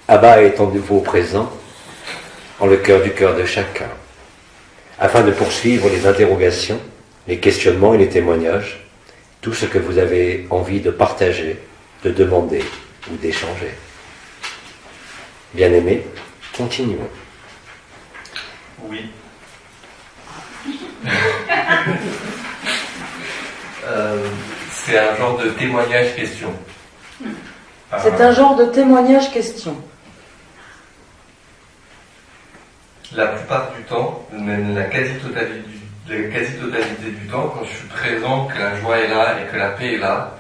Abba est en nouveau présent en le cœur du cœur de chacun, afin de poursuivre les interrogations, les questionnements et les témoignages, tout ce que vous avez envie de partager, de demander ou d'échanger. Bien-aimés, continuons. Oui. C'est un genre de témoignage-question. C'est un genre de témoignage-question. La plupart du temps, même la quasi-totalité du temps, quand je suis présent, que la joie est là et que la paix est là.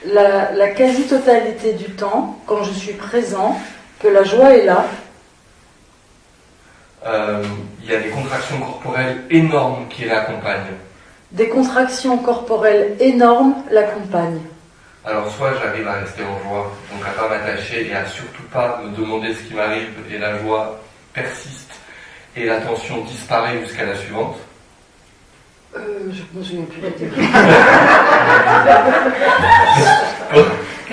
La quasi-totalité du temps, quand je suis présent, que la joie est là. Il y a des contractions corporelles énormes qui l'accompagnent. Des contractions corporelles énormes l'accompagnent. Alors soit j'arrive à rester en joie, donc à pas m'attacher et à surtout pas me demander ce qui m'arrive et la joie persiste et la tension disparaît jusqu'à la suivante. Je me souviens plus de la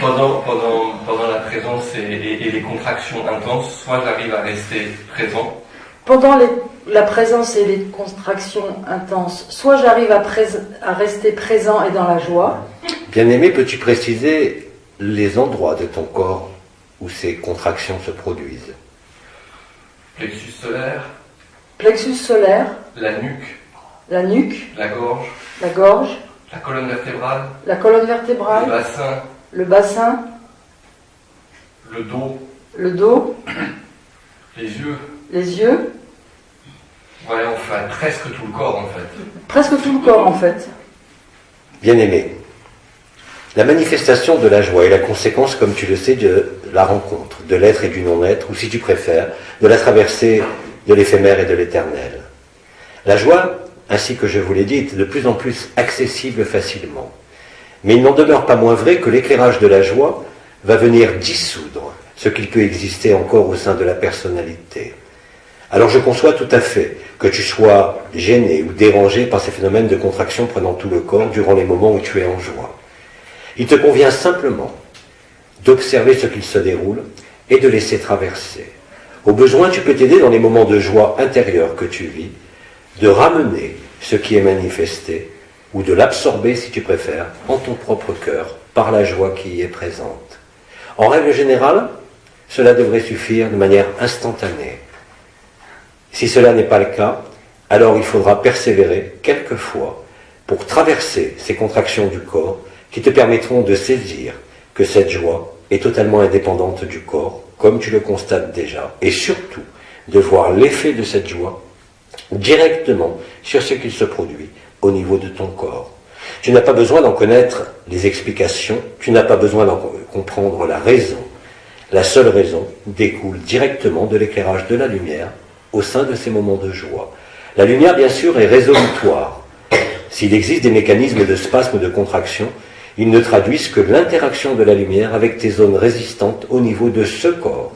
pendant la présence et les contractions intenses, soit j'arrive à rester présent. Pendant la présence et les contractions intenses, soit j'arrive à rester présent et dans la joie. Bien-aimé, peux-tu préciser les endroits de ton corps où ces contractions se produisent? Plexus solaire. Plexus solaire. La nuque. La nuque. La gorge. La gorge. La colonne vertébrale. La colonne vertébrale. Le bassin. Le bassin. Le dos. Le dos. Les yeux. Les yeux. Ouais, enfin, presque tout le corps en fait. Presque tout le corps en fait. Bien-aimé, la manifestation de la joie est la conséquence, comme tu le sais, de la rencontre, de l'être et du non-être, ou si tu préfères, de la traversée de l'éphémère et de l'éternel. La joie, ainsi que je vous l'ai dit, est de plus en plus accessible facilement. Mais il n'en demeure pas moins vrai que l'éclairage de la joie va venir dissoudre ce qu'il peut exister encore au sein de la personnalité. Alors je conçois tout à fait que tu sois gêné ou dérangé par ces phénomènes de contraction prenant tout le corps durant les moments où tu es en joie. Il te convient simplement d'observer ce qu'il se déroule et de laisser traverser. Au besoin, tu peux t'aider dans les moments de joie intérieure que tu vis, de ramener ce qui est manifesté ou de l'absorber, si tu préfères, en ton propre cœur par la joie qui y est présente. En règle générale, cela devrait suffire de manière instantanée. Si cela n'est pas le cas, alors il faudra persévérer quelquefois pour traverser ces contractions du corps qui te permettront de saisir que cette joie est totalement indépendante du corps, comme tu le constates déjà, et surtout de voir l'effet de cette joie directement sur ce qu'il se produit au niveau de ton corps. Tu n'as pas besoin d'en connaître les explications, tu n'as pas besoin d'en comprendre la raison. La seule raison découle directement de l'éclairage de la lumière au sein de ces moments de joie. La lumière, bien sûr, est résolutoire. S'il existe des mécanismes de spasme ou de contraction, ils ne traduisent que l'interaction de la lumière avec tes zones résistantes au niveau de ce corps.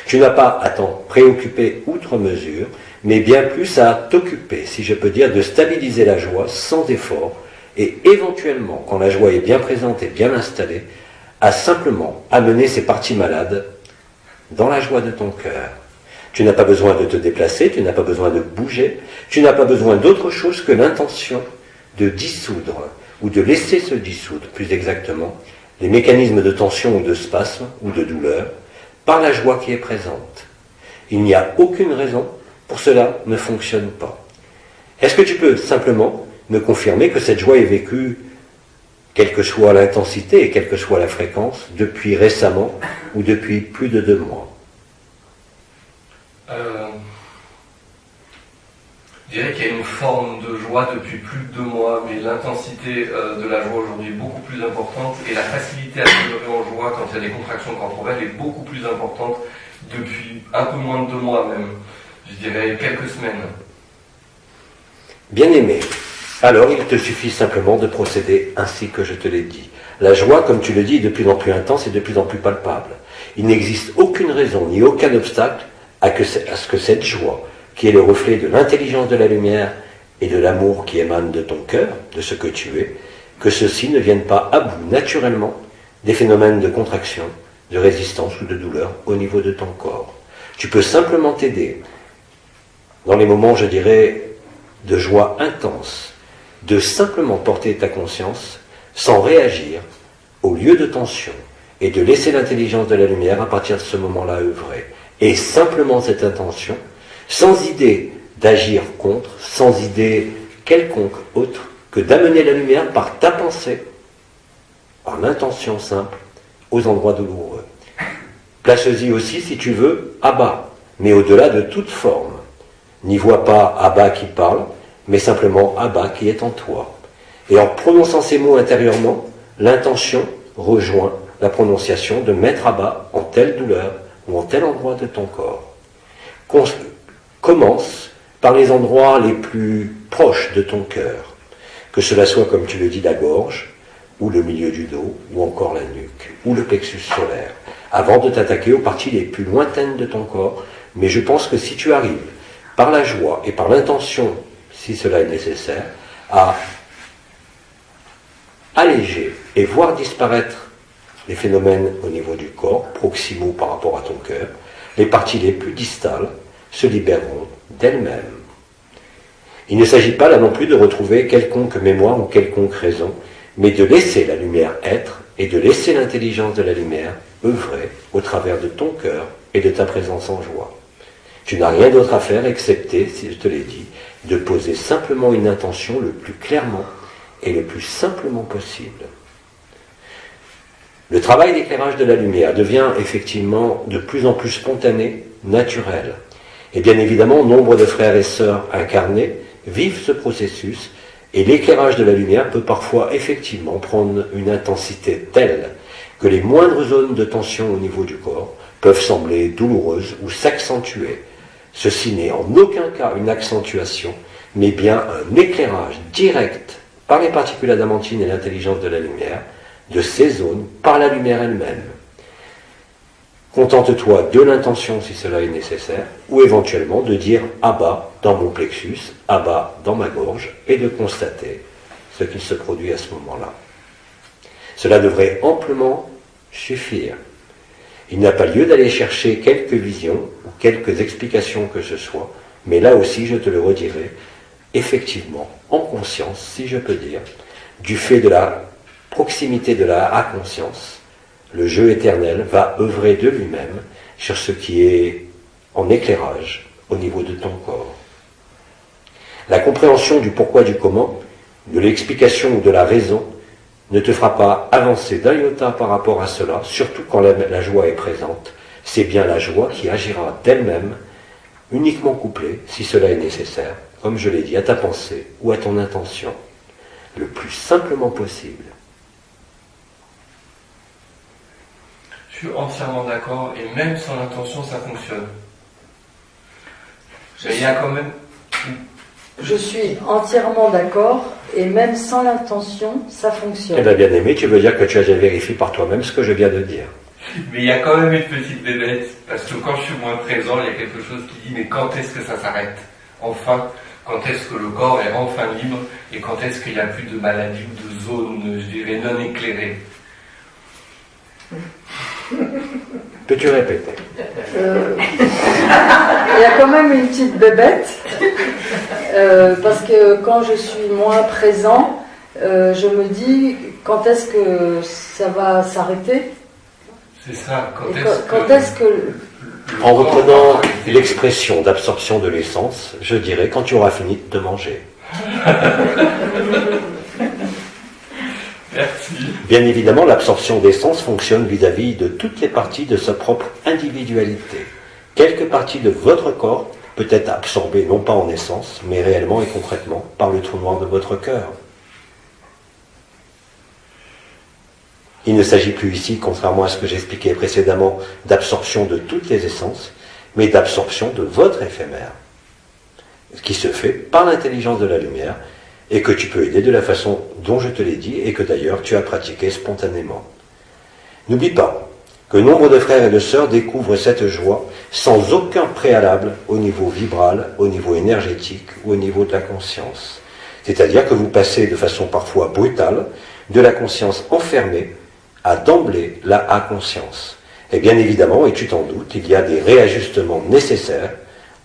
Tu n'as pas à t'en préoccuper outre mesure, mais bien plus à t'occuper, si je peux dire, de stabiliser la joie sans effort, et éventuellement, quand la joie est bien présente et bien installée, à simplement amener ces parties malades dans la joie de ton cœur. Tu n'as pas besoin de te déplacer, tu n'as pas besoin de bouger, tu n'as pas besoin d'autre chose que l'intention de dissoudre, ou de laisser se dissoudre, plus exactement, les mécanismes de tension ou de spasme ou de douleur, par la joie qui est présente. Il n'y a aucune raison pour cela ne fonctionne pas. Est-ce que tu peux simplement me confirmer que cette joie est vécue, quelle que soit l'intensité et quelle que soit la fréquence, depuis récemment ou depuis plus de 2 mois? Je dirais qu'il y a une forme de joie depuis plus de 2 mois, mais l'intensité de la joie aujourd'hui est beaucoup plus importante et la facilité à demeurer en joie quand il y a des contractions corporelles est beaucoup plus importante depuis un peu moins de 2 mois même. Je dirais quelques semaines. Bien-aimé, alors il te suffit simplement de procéder ainsi que je te l'ai dit. La joie, comme tu le dis, est de plus en plus intense et de plus en plus palpable. Il n'existe aucune raison ni aucun obstacle à ce que cette joie, qui est le reflet de l'intelligence de la lumière et de l'amour qui émane de ton cœur, de ce que tu es, que ceci ne vienne pas à bout naturellement des phénomènes de contraction de résistance ou de douleur au niveau de ton corps. Tu peux simplement t'aider dans les moments, je dirais, de joie intense, de simplement porter ta conscience sans réagir au lieu de tension et de laisser l'intelligence de la lumière à partir de ce moment-là œuvrer. Et simplement cette intention, sans idée d'agir contre, sans idée quelconque autre que d'amener la lumière par ta pensée, par l'intention simple, aux endroits douloureux. Place-y aussi, si tu veux, Abba, mais au-delà de toute forme. N'y vois pas Abba qui parle, mais simplement Abba qui est en toi. Et en prononçant ces mots intérieurement, l'intention rejoint la prononciation de mettre Abba en telle douleur ou en tel endroit de ton corps. Commence par les endroits les plus proches de ton cœur, que cela soit, comme tu le dis, la gorge, ou le milieu du dos, ou encore la nuque, ou le plexus solaire, avant de t'attaquer aux parties les plus lointaines de ton corps. Mais je pense que si tu arrives, par la joie et par l'intention, si cela est nécessaire, à alléger et voir disparaître les phénomènes au niveau du corps, proximaux par rapport à ton cœur, les parties les plus distales se libéreront d'elles-mêmes. Il ne s'agit pas là non plus de retrouver quelconque mémoire ou quelconque raison, mais de laisser la lumière être et de laisser l'intelligence de la lumière œuvrer au travers de ton cœur et de ta présence en joie. Tu n'as rien d'autre à faire excepté, si je te l'ai dit, de poser simplement une intention le plus clairement et le plus simplement possible. Le travail d'éclairage de la lumière devient effectivement de plus en plus spontané, naturel. Et bien évidemment, nombre de frères et sœurs incarnés vivent ce processus, et l'éclairage de la lumière peut parfois effectivement prendre une intensité telle que les moindres zones de tension au niveau du corps peuvent sembler douloureuses ou s'accentuer. Ceci n'est en aucun cas une accentuation, mais bien un éclairage direct par les particules adamantines et l'intelligence de la lumière de ces zones par la lumière elle-même. Contente-toi de l'intention si cela est nécessaire, ou éventuellement de dire « Abba » dans mon plexus, « Abba » dans ma gorge, et de constater ce qui se produit à ce moment-là. Cela devrait amplement suffire. Il n'a pas lieu d'aller chercher quelques visions ou quelques explications que ce soit, mais là aussi, je te le redirai, effectivement, en conscience, si je peux dire, du fait de la proximité de la inconscience, le jeu éternel va œuvrer de lui-même sur ce qui est en éclairage au niveau de ton corps. La compréhension du pourquoi du comment, de l'explication ou de la raison, ne te fera pas avancer d'un iota par rapport à cela, surtout quand la joie est présente. C'est bien la joie qui agira d'elle-même, uniquement couplée, si cela est nécessaire, comme je l'ai dit, à ta pensée ou à ton intention, le plus simplement possible. Je suis entièrement d'accord, et même sans l'intention, ça fonctionne. Il y a quand même... Je suis entièrement d'accord, et même sans l'intention, ça fonctionne. Eh bien, bien aimé, tu veux dire que tu as déjà vérifié par toi-même ce que je viens de dire. Mais il y a quand même une petite bébête, parce que quand je suis moins présent, il y a quelque chose qui dit, mais quand est-ce que ça s'arrête? Enfin, quand est-ce que le corps est enfin libre, et quand est-ce qu'il n'y a plus de maladies ou de zones, je dirais, non éclairées? Peux-tu répéter? Il y a quand même une petite bébête, parce que quand je suis moins présent, je me dis quand est-ce que ça va s'arrêter? C'est ça, quand est-ce que... En reprenant l'expression d'absorption de l'essence, je dirais quand tu auras fini de te manger. Merci. Bien évidemment, l'absorption d'essence fonctionne vis-à-vis de toutes les parties de sa propre individualité. Quelque partie de votre corps peut être absorbée non pas en essence, mais réellement et concrètement par le trou noir de votre cœur. Il ne s'agit plus ici, contrairement à ce que j'expliquais précédemment, d'absorption de toutes les essences, mais d'absorption de votre éphémère, ce qui se fait par l'intelligence de la lumière, et que tu peux aider de la façon dont je te l'ai dit, et que d'ailleurs tu as pratiqué spontanément. N'oublie pas que nombre de frères et de sœurs découvrent cette joie sans aucun préalable au niveau vibral, au niveau énergétique ou au niveau de la conscience. C'est-à-dire que vous passez de façon parfois brutale de la conscience enfermée à d'emblée la inconscience. Et bien évidemment, et tu t'en doutes, il y a des réajustements nécessaires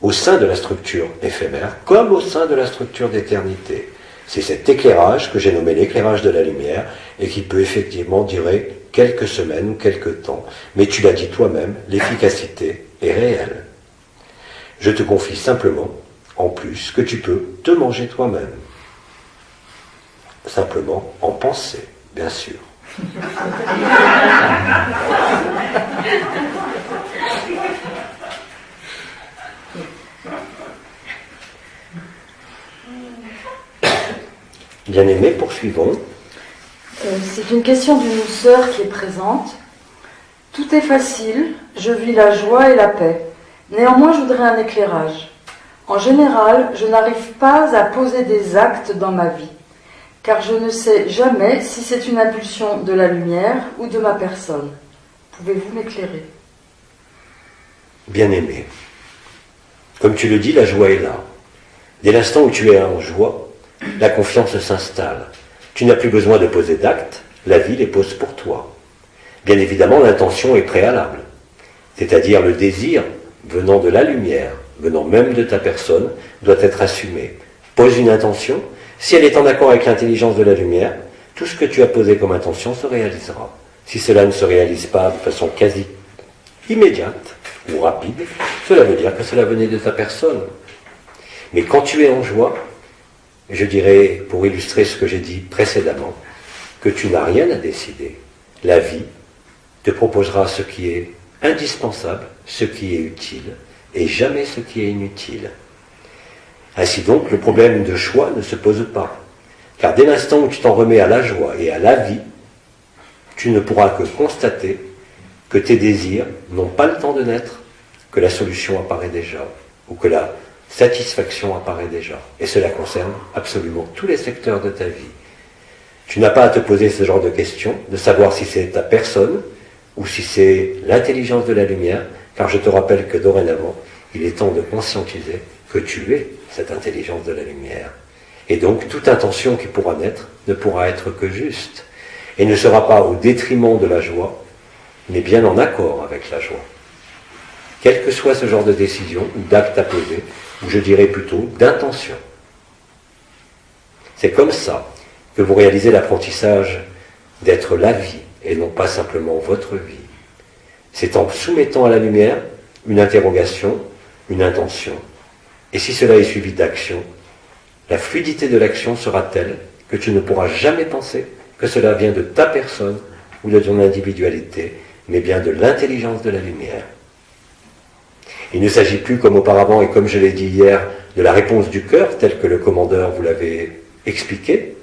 au sein de la structure éphémère comme au sein de la structure d'éternité. C'est cet éclairage que j'ai nommé l'éclairage de la lumière et qui peut effectivement durer quelques semaines ou quelques temps. Mais tu l'as dit toi-même, l'efficacité est réelle. Je te confie simplement, en plus, que tu peux te manger toi-même. Simplement en pensée, bien sûr. Bien-aimés, poursuivons. C'est une question d'une sœur qui est présente. Tout est facile, je vis la joie et la paix. Néanmoins, je voudrais un éclairage. En général, je n'arrive pas à poser des actes dans ma vie, car je ne sais jamais si c'est une impulsion de la lumière ou de ma personne. Pouvez-vous m'éclairer? Bien-aimé, comme tu le dis, la joie est là. Dès l'instant où tu es en joie, la confiance s'installe. Tu n'as plus besoin de poser d'actes, la vie les pose pour toi. Bien évidemment, l'intention est préalable, c'est-à-dire le désir venant de la lumière, venant même de ta personne, doit être assumé. Pose une intention, si elle est en accord avec l'intelligence de la lumière, tout ce que tu as posé comme intention se réalisera. Si cela ne se réalise pas de façon quasi immédiate ou rapide, cela veut dire que cela venait de ta personne. Mais quand tu es en joie, je dirais, pour illustrer ce que j'ai dit précédemment, que tu n'as rien à décider. La vie te proposera ce qui est indispensable, ce qui est utile, et jamais ce qui est inutile. Ainsi donc, le problème de choix ne se pose pas. Car dès l'instant où tu t'en remets à la joie et à la vie, tu ne pourras que constater que tes désirs n'ont pas le temps de naître, que la solution apparaît déjà, ou que la satisfaction apparaît déjà. Et cela concerne absolument tous les secteurs de ta vie. Tu n'as pas à te poser ce genre de questions, de savoir si c'est ta personne ou si c'est l'intelligence de la lumière, car je te rappelle que dorénavant, il est temps de conscientiser que tu es cette intelligence de la lumière. Et donc, toute intention qui pourra naître ne pourra être que juste, et ne sera pas au détriment de la joie, mais bien en accord avec la joie. Quel que soit ce genre de décision ou d'acte à poser, ou je dirais plutôt d'intention. C'est comme ça que vous réalisez l'apprentissage d'être la vie et non pas simplement votre vie. C'est en soumettant à la lumière une interrogation, une intention. Et si cela est suivi d'action, la fluidité de l'action sera telle que tu ne pourras jamais penser que cela vient de ta personne ou de ton individualité, mais bien de l'intelligence de la lumière. Il ne s'agit plus, comme auparavant et comme je l'ai dit hier, de la réponse du cœur, telle que le commandeur vous l'avait expliqué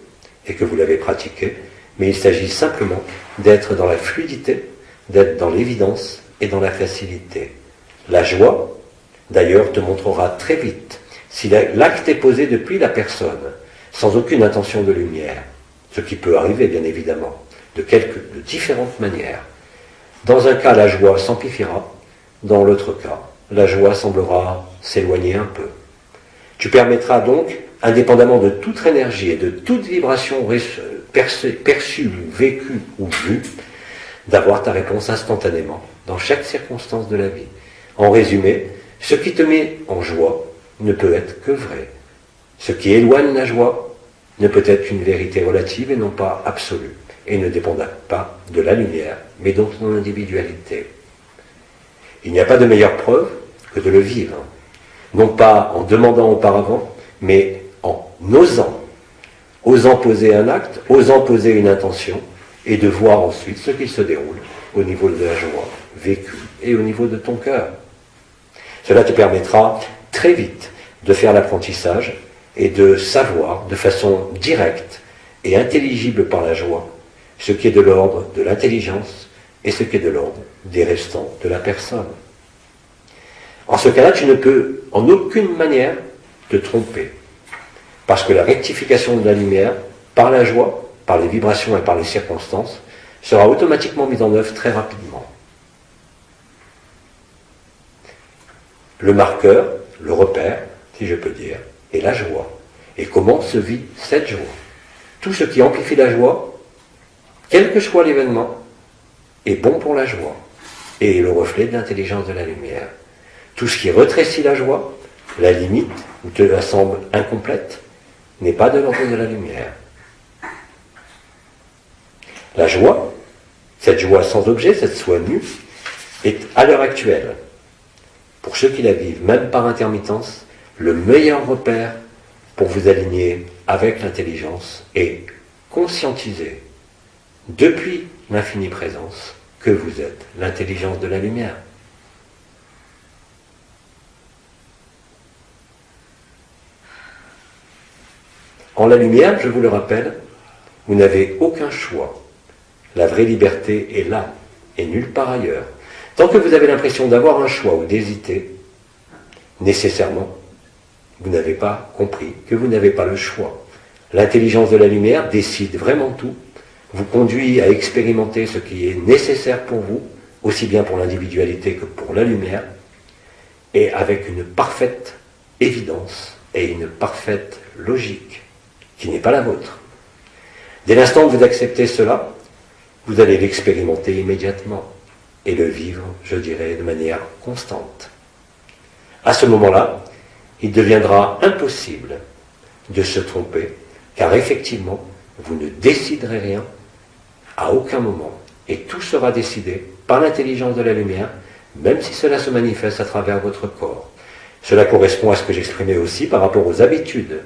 et que vous l'avez pratiqué, mais il s'agit simplement d'être dans la fluidité, d'être dans l'évidence et dans la facilité. La joie, d'ailleurs, te montrera très vite si l'acte est posé depuis la personne, sans aucune intention de lumière, ce qui peut arriver bien évidemment, de différentes manières. Dans un cas, la joie s'amplifiera, dans l'autre cas, la joie semblera s'éloigner un peu. Tu permettras donc, indépendamment de toute énergie et de toute vibration perçue, vécue ou vue, d'avoir ta réponse instantanément, dans chaque circonstance de la vie. En résumé, ce qui te met en joie ne peut être que vrai. Ce qui éloigne la joie ne peut être qu'une vérité relative et non pas absolue, et ne dépend pas de la lumière, mais de ton individualité. Il n'y a pas de meilleure preuve que de le vivre, non pas en demandant auparavant, mais en osant poser un acte, osant poser une intention, et de voir ensuite ce qui se déroule au niveau de la joie vécue et au niveau de ton cœur. Cela te permettra très vite de faire l'apprentissage et de savoir de façon directe et intelligible par la joie ce qui est de l'ordre de l'intelligence et ce qui est de l'ordre des restants de la personne. En ce cas-là, tu ne peux en aucune manière te tromper, parce que la rectification de la lumière, par la joie, par les vibrations et par les circonstances, sera automatiquement mise en œuvre très rapidement. Le marqueur, le repère, si je peux dire, est la joie. Et comment se vit cette joie? Tout ce qui amplifie la joie, quel que soit l'événement, est bon pour la joie. et est le reflet de l'intelligence de la lumière. Tout ce qui rétrécit la joie, la limite ou te la semble incomplète, n'est pas de l'ordre de la lumière. La joie, cette joie sans objet, cette joie nue, est à l'heure actuelle, pour ceux qui la vivent, même par intermittence, le meilleur repère pour vous aligner avec l'intelligence et conscientiser depuis l'infinie présence que vous êtes l'intelligence de la lumière. En la lumière, je vous le rappelle, vous n'avez aucun choix. La vraie liberté est là et nulle part ailleurs. Tant que vous avez l'impression d'avoir un choix ou d'hésiter, nécessairement, vous n'avez pas compris que vous n'avez pas le choix. L'intelligence de la lumière décide vraiment tout, vous conduit à expérimenter ce qui est nécessaire pour vous, aussi bien pour l'individualité que pour la lumière, et avec une parfaite évidence et une parfaite logique, qui n'est pas la vôtre. Dès l'instant que vous acceptez cela, vous allez l'expérimenter immédiatement et le vivre, je dirais, de manière constante. À ce moment-là, il deviendra impossible de se tromper, car effectivement, vous ne déciderez rien à aucun moment, et tout sera décidé par l'intelligence de la lumière, même si cela se manifeste à travers votre corps. Cela correspond à ce que j'exprimais aussi par rapport aux habitudes,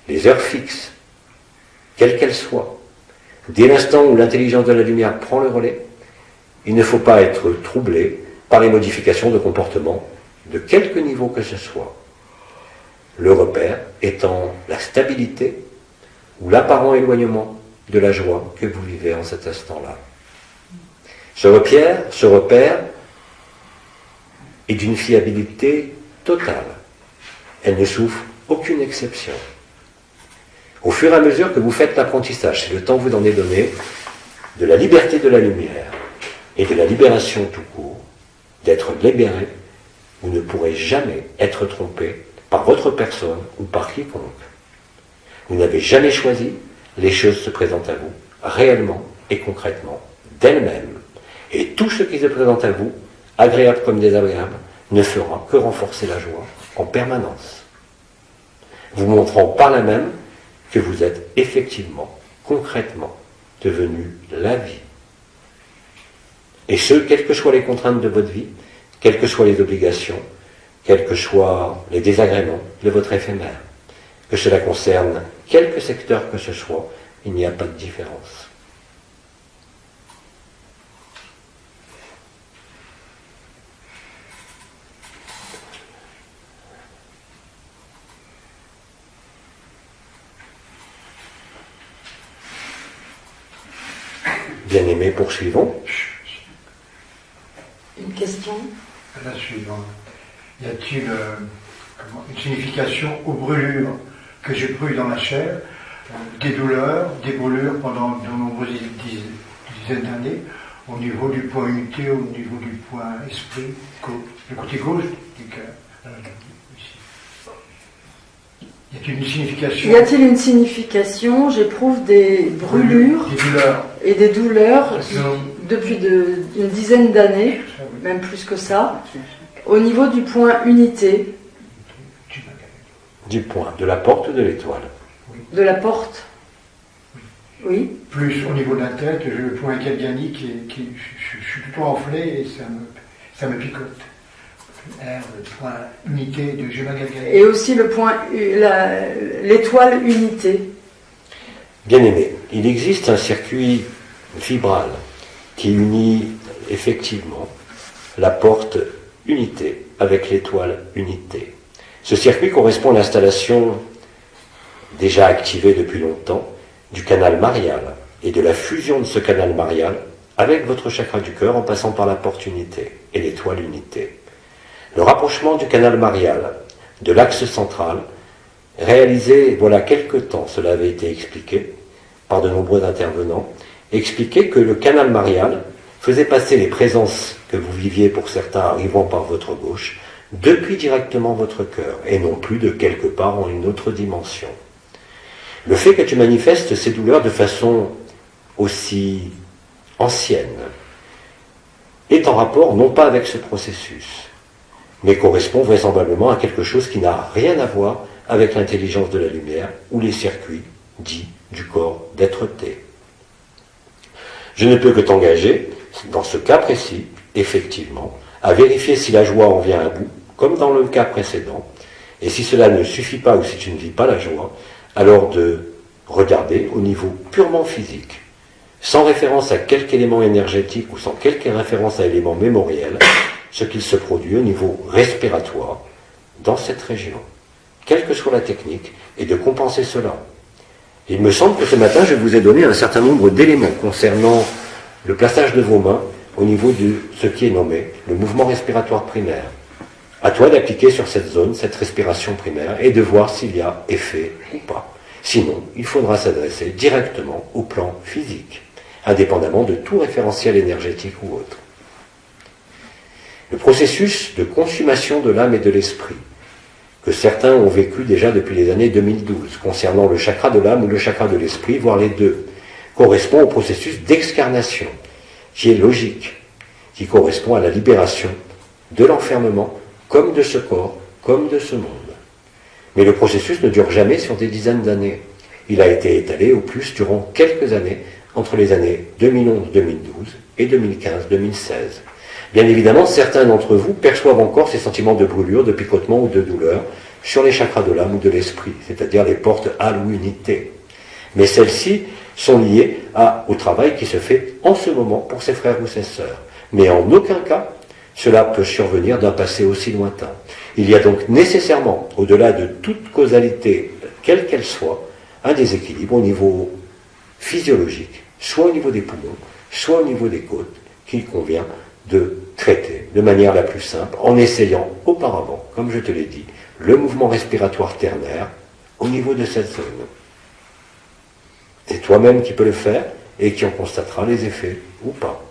les heures fixes, quelles qu'elles soient. Dès l'instant où l'intelligence de la lumière prend le relais, il ne faut pas être troublé par les modifications de comportement de quelque niveau que ce soit. Le repère étant la stabilité ou l'apparent éloignement de la joie que vous vivez en cet instant-là. Ce repère est d'une fiabilité totale. Elle ne souffre aucune exception. Au fur et à mesure que vous faites l'apprentissage, si le temps vous en est donné, de la liberté de la lumière et de la libération tout court, d'être libéré, vous ne pourrez jamais être trompé par votre personne ou par quiconque. Vous n'avez jamais choisi, les choses se présentent à vous, réellement et concrètement, d'elles-mêmes. Et tout ce qui se présente à vous, agréable comme désagréable, ne fera que renforcer la joie en permanence. Vous montrant par là même que vous êtes effectivement, concrètement, devenu la vie. Et ce, quelles que soient les contraintes de votre vie, quelles que soient les obligations, quels que soient les désagréments de votre éphémère, que cela concerne quelque secteur que ce soit, il n'y a pas de différence. Bien-aimés, poursuivons. Une question ? La suivante. Y a-t-il une signification aux brûlures que j'ai brûlées dans la chair, des douleurs, des brûlures pendant de nombreuses dizaines d'années, au niveau du point unité, au niveau du point esprit, le côté gauche du cœur. Y a-t-il une signification? J'éprouve des brûlures des douleurs. Et des douleurs depuis une dizaine d'années, même plus que ça, au niveau du point unité. Du point, de la porte ou de l'étoile? De la porte. Oui. Plus au niveau de la tête, j'ai le point Calgani qui je suis plutôt enflé et ça me picote. Le point unité de Jema Galgani. Et aussi le point, l'étoile unité. Bien aimé, il existe un circuit vibral qui unit effectivement la porte unité avec l'étoile unité. Ce circuit correspond à l'installation déjà activée depuis longtemps du canal marial et de la fusion de ce canal marial avec votre chakra du cœur en passant par la porte unité et l'étoile unité. Le rapprochement du canal marial de l'axe central, réalisé voilà quelque temps, cela avait été expliqué par de nombreux intervenants, expliquait que le canal marial faisait passer les présences que vous viviez pour certains arrivant par votre gauche depuis directement votre cœur et non plus de quelque part en une autre dimension. Le fait que tu manifestes ces douleurs de façon aussi ancienne est en rapport non pas avec ce processus, mais correspond vraisemblablement à quelque chose qui n'a rien à voir avec l'intelligence de la lumière ou les circuits dits du corps d'être-té. Je ne peux que t'engager, dans ce cas précis, effectivement, à vérifier si la joie en vient à bout, comme dans le cas précédent, et si cela ne suffit pas ou si tu ne vis pas la joie, alors de regarder au niveau purement physique, sans référence à quelque élément énergétique ou sans quelque référence à élément mémoriel, ce qu'il se produit au niveau respiratoire dans cette région, quelle que soit la technique, et de compenser cela. Il me semble que ce matin, je vous ai donné un certain nombre d'éléments concernant le plaçage de vos mains au niveau de ce qui est nommé le mouvement respiratoire primaire. À toi d'appliquer sur cette zone, cette respiration primaire, et de voir s'il y a effet ou pas. Sinon, il faudra s'adresser directement au plan physique, indépendamment de tout référentiel énergétique ou autre. Le processus de consommation de l'âme et de l'esprit, que certains ont vécu déjà depuis les années 2012, concernant le chakra de l'âme ou le chakra de l'esprit, voire les deux, correspond au processus d'excarnation, qui est logique, qui correspond à la libération de l'enfermement, comme de ce corps, comme de ce monde. Mais le processus ne dure jamais sur des dizaines d'années. Il a été étalé au plus durant quelques années, entre les années 2011-2012 et 2015-2016. Bien évidemment, certains d'entre vous perçoivent encore ces sentiments de brûlure, de picotement ou de douleur sur les chakras de l'âme ou de l'esprit, c'est-à-dire les portes à l'unité. Mais celles-ci sont liées au travail qui se fait en ce moment pour ses frères ou ses sœurs. Mais en aucun cas, cela peut survenir d'un passé aussi lointain. Il y a donc nécessairement, au-delà de toute causalité, quelle qu'elle soit, un déséquilibre au niveau physiologique, soit au niveau des poumons, soit au niveau des côtes, qu'il convient de traiter de manière la plus simple, en essayant auparavant, comme je te l'ai dit, le mouvement respiratoire ternaire au niveau de cette zone. C'est toi-même qui peux le faire et qui en constatera les effets ou pas.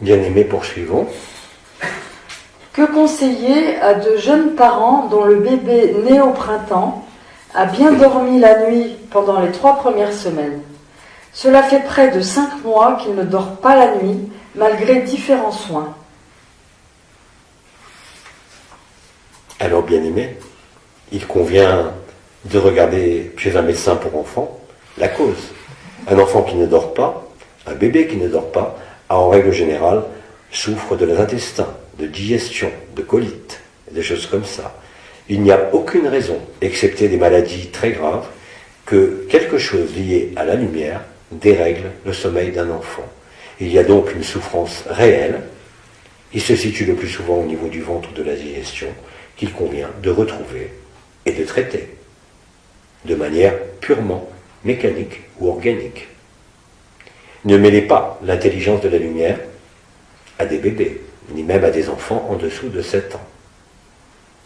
Bien-aimés, poursuivons. Que conseiller à de jeunes parents dont le bébé né au printemps a bien dormi la nuit pendant les 3 premières semaines? Cela fait près de 5 mois qu'il ne dort pas la nuit, malgré différents soins. Alors, bien-aimés, il convient de regarder chez un médecin pour enfants la cause. Un enfant qui ne dort pas, un bébé qui ne dort pas, en règle générale, souffre de l'intestin, de digestion, de colite, des choses comme ça. Il n'y a aucune raison, excepté des maladies très graves, que quelque chose lié à la lumière dérègle le sommeil d'un enfant. Il y a donc une souffrance réelle, il se situe le plus souvent au niveau du ventre ou de la digestion, qu'il convient de retrouver et de traiter, de manière purement mécanique ou organique. Ne mêlez pas l'intelligence de la lumière à des bébés, ni même à des enfants en dessous de 7 ans.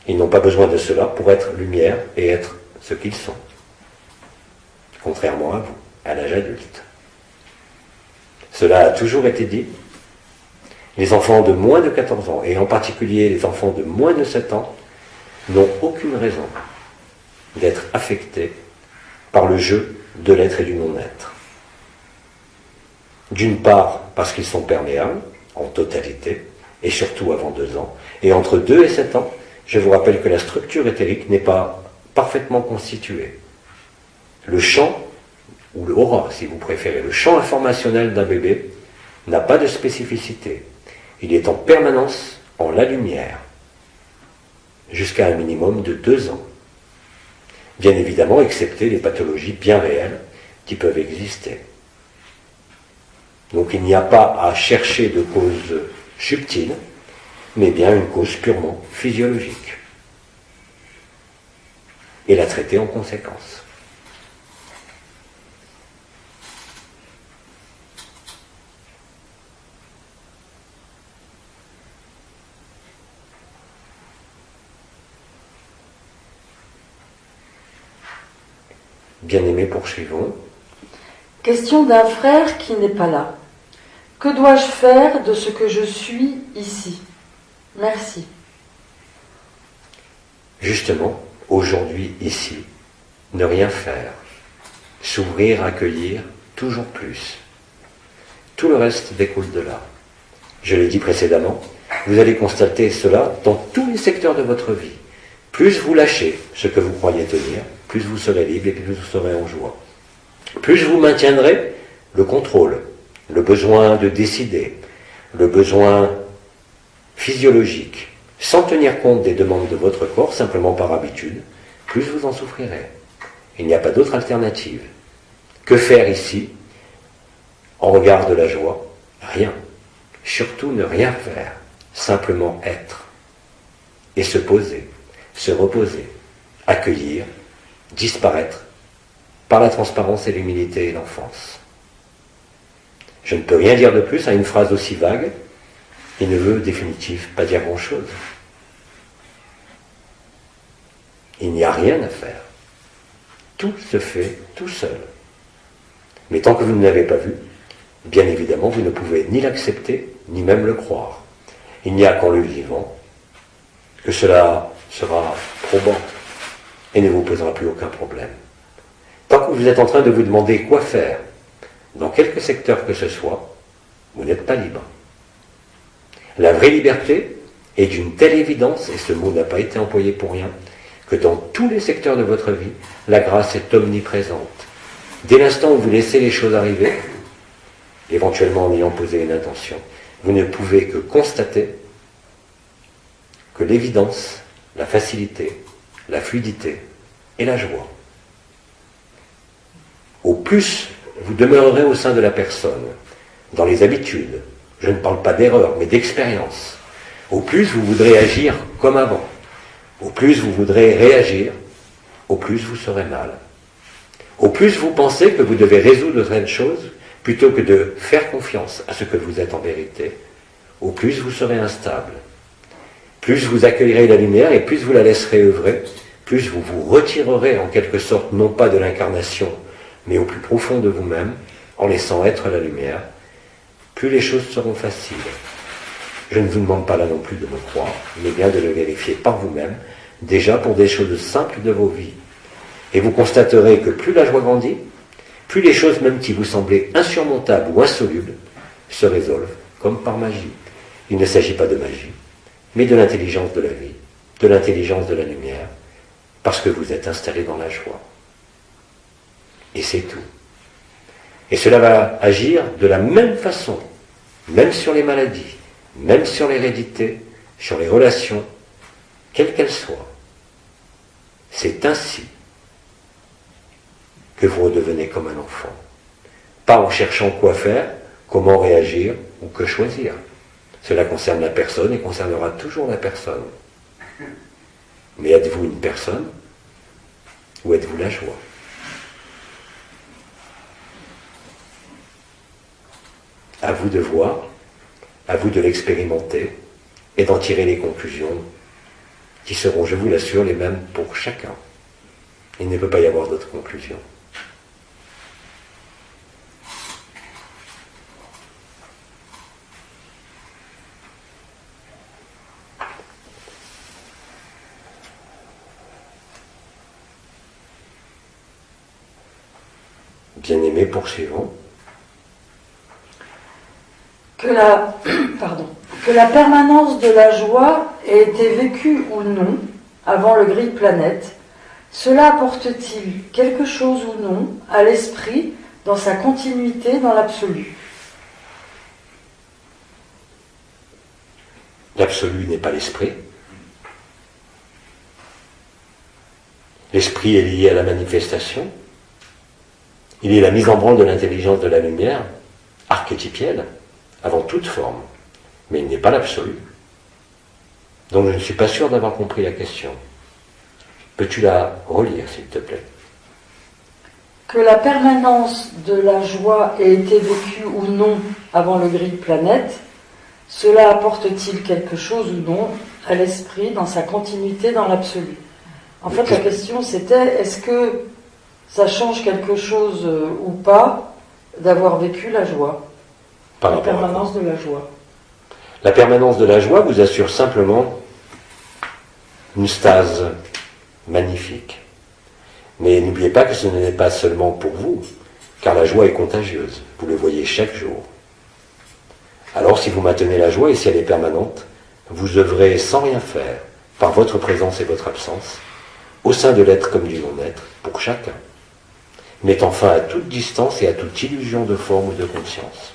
Ils n'ont pas besoin de cela pour être lumière et être ce qu'ils sont. Contrairement à vous, à l'âge adulte. Cela a toujours été dit. Les enfants de moins de 14 ans, et en particulier les enfants de moins de 7 ans, n'ont aucune raison d'être affectés par le jeu de l'être et du non-être. D'une part, parce qu'ils sont perméables, en totalité, et surtout avant 2 ans. Et entre 2 et 7 ans, je vous rappelle que la structure éthérique n'est pas parfaitement constituée. Le champ, ou le aura, si vous préférez, le champ informationnel d'un bébé n'a pas de spécificité. Il est en permanence en la lumière, jusqu'à un minimum de 2 ans. Bien évidemment, excepté les pathologies bien réelles qui peuvent exister. Donc il n'y a pas à chercher de cause subtile, mais bien une cause purement physiologique. Et la traiter en conséquence. Bien-aimés, poursuivons. Question d'un frère qui n'est pas là. Que dois-je faire de ce que je suis ici? Merci. Justement, aujourd'hui, ici, ne rien faire. S'ouvrir, accueillir, toujours plus. Tout le reste découle de là. Je l'ai dit précédemment, vous allez constater cela dans tous les secteurs de votre vie. Plus vous lâchez ce que vous croyez tenir, plus vous serez libre et plus vous serez en joie. Plus vous maintiendrez le contrôle, le besoin de décider, le besoin physiologique, sans tenir compte des demandes de votre corps, simplement par habitude, plus vous en souffrirez. Il n'y a pas d'autre alternative. Que faire ici, en regard de la joie? Rien. Surtout ne rien faire, simplement être. Et se poser, se reposer, accueillir, disparaître, par la transparence et l'humilité et l'enfance. Je ne peux rien dire de plus à une phrase aussi vague et ne veut définitivement pas dire grand-chose. Il n'y a rien à faire. Tout se fait tout seul. Mais tant que vous ne l'avez pas vu, bien évidemment, vous ne pouvez ni l'accepter, ni même le croire. Il n'y a qu'en le vivant que cela sera probant et ne vous posera plus aucun problème. Tant que vous êtes en train de vous demander quoi faire, dans quelque secteur que ce soit, vous n'êtes pas libre. La vraie liberté est d'une telle évidence, et ce mot n'a pas été employé pour rien, que dans tous les secteurs de votre vie, la grâce est omniprésente. Dès l'instant où vous laissez les choses arriver, éventuellement en ayant posé une intention, vous ne pouvez que constater que l'évidence, la facilité, la fluidité et la joie. Au plus vous demeurerez au sein de la personne, dans les habitudes, je ne parle pas d'erreur, mais d'expérience, au plus vous voudrez agir comme avant, au plus vous voudrez réagir, au plus vous serez mal. Au plus vous pensez que vous devez résoudre certaines choses, plutôt que de faire confiance à ce que vous êtes en vérité, au plus vous serez instable. Plus vous accueillerez la lumière et plus vous la laisserez œuvrer, plus vous vous retirerez en quelque sorte, non pas de l'incarnation, mais au plus profond de vous-même, en laissant être la lumière, plus les choses seront faciles. Je ne vous demande pas là non plus de me croire, mais bien de le vérifier par vous-même, déjà pour des choses simples de vos vies. Et vous constaterez que plus la joie grandit, plus les choses même qui vous semblaient insurmontables ou insolubles se résolvent, comme par magie. Il ne s'agit pas de magie, mais de l'intelligence de la vie, de l'intelligence de la lumière, parce que vous êtes installé dans la joie. Et c'est tout. Et cela va agir de la même façon, même sur les maladies, même sur l'hérédité, sur les relations, quelles qu'elles soient. C'est ainsi que vous redevenez comme un enfant. Pas en cherchant quoi faire, comment réagir ou que choisir. Cela concerne la personne et concernera toujours la personne. Mais êtes-vous une personne ou êtes-vous la joie? À vous de voir, à vous de l'expérimenter et d'en tirer les conclusions qui seront, je vous l'assure, les mêmes pour chacun. Il ne peut pas y avoir d'autres conclusions. Bien-aimés, poursuivons. Que la permanence de la joie ait été vécue ou non avant le gris planète, cela apporte-t-il quelque chose ou non à l'esprit dans sa continuité dans l'absolu? L'absolu n'est pas l'esprit. L'esprit est lié à la manifestation. Il est la mise en branle de l'intelligence de la lumière, archétypielle, avant toute forme. Mais il n'est pas l'absolu. Donc je ne suis pas sûr d'avoir compris la question. Peux-tu la relire, s'il te plaît? Que la permanence de la joie ait été vécue ou non avant le gris planète, cela apporte-t-il quelque chose ou non à l'esprit dans sa continuité dans l'absolu? En fait, la question c'était, est-ce que ça change quelque chose ou pas d'avoir vécu la joie, Par la rapport à permanence de la joie. La permanence de la joie vous assure simplement une stase magnifique. Mais n'oubliez pas que ce n'est pas seulement pour vous, car la joie est contagieuse. Vous le voyez chaque jour. Alors si vous maintenez la joie et si elle est permanente, vous œuvrez sans rien faire, par votre présence et votre absence, au sein de l'être comme du non-être, pour chacun, mettant fin à toute distance et à toute illusion de forme ou de conscience.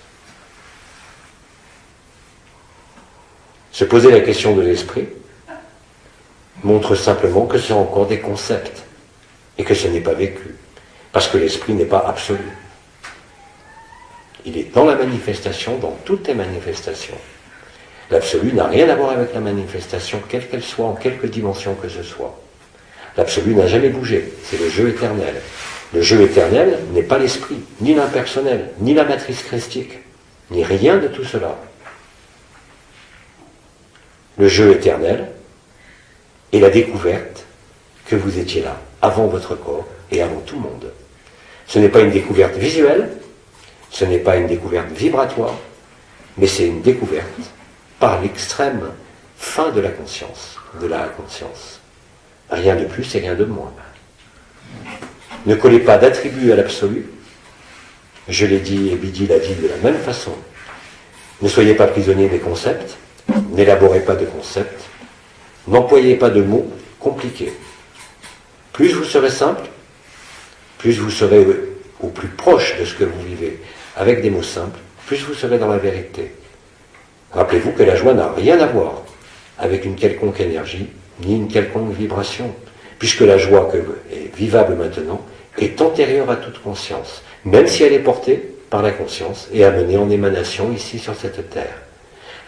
Se poser la question de l'esprit montre simplement que ce sont encore des concepts et que ce n'est pas vécu, parce que l'esprit n'est pas absolu. Il est dans la manifestation, dans toutes les manifestations. L'absolu n'a rien à voir avec la manifestation, quelle qu'elle soit, en quelque dimension que ce soit. L'absolu n'a jamais bougé, c'est le jeu éternel. Le jeu éternel n'est pas l'esprit, ni l'impersonnel, ni la matrice christique, ni rien de tout cela. Le jeu éternel est la découverte que vous étiez là, avant votre corps et avant tout le monde. Ce n'est pas une découverte visuelle, ce n'est pas une découverte vibratoire, mais c'est une découverte par l'extrême fin de la conscience, de la conscience. Rien de plus et rien de moins. Ne collez pas d'attribut à l'absolu. Je l'ai dit et Bidi l'a dit de la même façon. Ne soyez pas prisonniers des concepts, n'élaborez pas de concepts, n'employez pas de mots compliqués. Plus vous serez simple, plus vous serez au plus proche de ce que vous vivez, avec des mots simples, plus vous serez dans la vérité. Rappelez-vous que la joie n'a rien à voir avec une quelconque énergie, ni une quelconque vibration, puisque la joie que est vivable maintenant est antérieure à toute conscience, même si elle est portée par la conscience et amenée en émanation ici sur cette terre.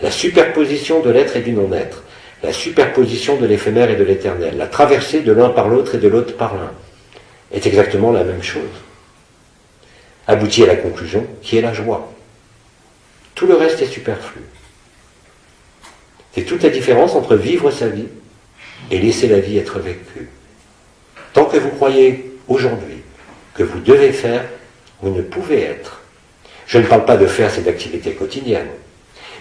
La superposition de l'être et du non-être, la superposition de l'éphémère et de l'éternel, la traversée de l'un par l'autre et de l'autre par l'un, est exactement la même chose. Aboutit à la conclusion qui est la joie. Tout le reste est superflu. C'est toute la différence entre vivre sa vie et laisser la vie être vécue. Tant que vous croyez aujourd'hui que vous devez faire, vous ne pouvez être. Je ne parle pas de faire cette activité quotidienne.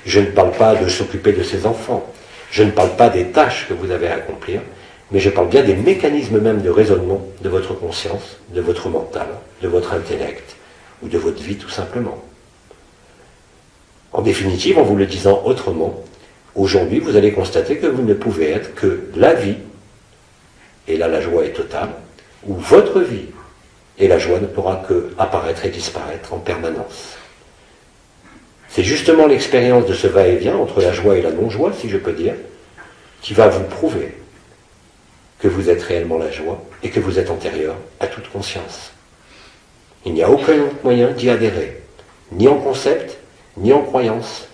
Je ne parle pas de s'occuper de ses enfants. Je ne parle pas des tâches que vous avez à accomplir, mais je parle bien des mécanismes même de raisonnement de votre conscience, de votre mental, de votre intellect, ou de votre vie tout simplement. En définitive, en vous le disant autrement, aujourd'hui vous allez constater que vous ne pouvez être que la vie, et là la joie est totale, ou votre vie, et la joie ne pourra que apparaître et disparaître en permanence. C'est justement l'expérience de ce va-et-vient entre la joie et la non-joie, si je peux dire, qui va vous prouver que vous êtes réellement la joie et que vous êtes antérieur à toute conscience. Il n'y a aucun autre moyen d'y adhérer, ni en concept, ni en croyance,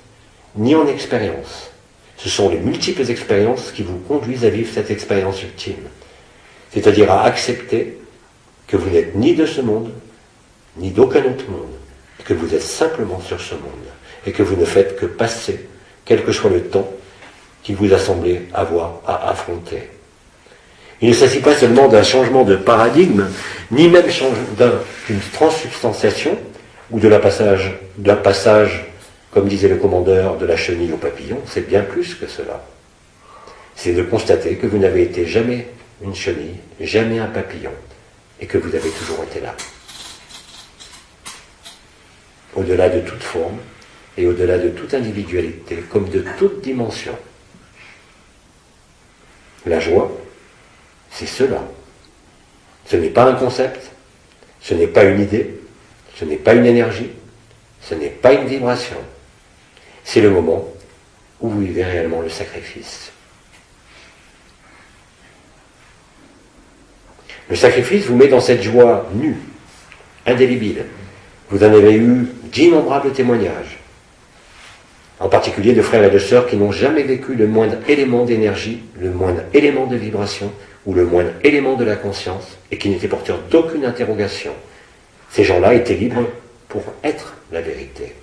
ni en expérience. Ce sont les multiples expériences qui vous conduisent à vivre cette expérience ultime, c'est-à-dire à accepter que vous n'êtes ni de ce monde, ni d'aucun autre monde, que vous êtes simplement sur ce monde, et que vous ne faites que passer, quel que soit le temps qu'il vous a semblé avoir à affronter. Il ne s'agit pas seulement d'un changement de paradigme, ni même d'une transsubstantiation, ou d'un passage, comme disait le commandeur, de la chenille au papillon. C'est bien plus que cela. C'est de constater que vous n'avez été jamais une chenille, jamais un papillon, et que vous avez toujours été là. Au-delà de toute forme, et au-delà de toute individualité, comme de toute dimension. La joie, c'est cela. Ce n'est pas un concept, ce n'est pas une idée, ce n'est pas une énergie, ce n'est pas une vibration. C'est le moment où vous vivez réellement le sacrifice. Le sacrifice vous met dans cette joie nue, indélébile. Vous en avez eu d'innombrables témoignages, en particulier de frères et de sœurs qui n'ont jamais vécu le moindre élément d'énergie, le moindre élément de vibration, ou le moindre élément de la conscience, et qui n'étaient porteurs d'aucune interrogation. Ces gens-là étaient libres pour être la vérité.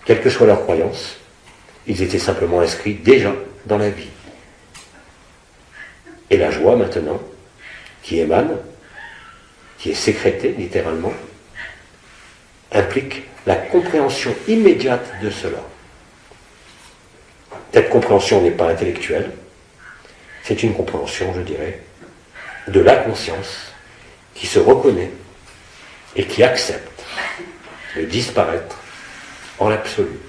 Quelle que soit leur croyance, ils étaient simplement inscrits déjà dans la vie. Et la joie, maintenant, qui émane, qui est sécrété littéralement, implique la compréhension immédiate de cela. Cette compréhension n'est pas intellectuelle, c'est une compréhension, je dirais, de la conscience qui se reconnaît et qui accepte de disparaître en l'absolu.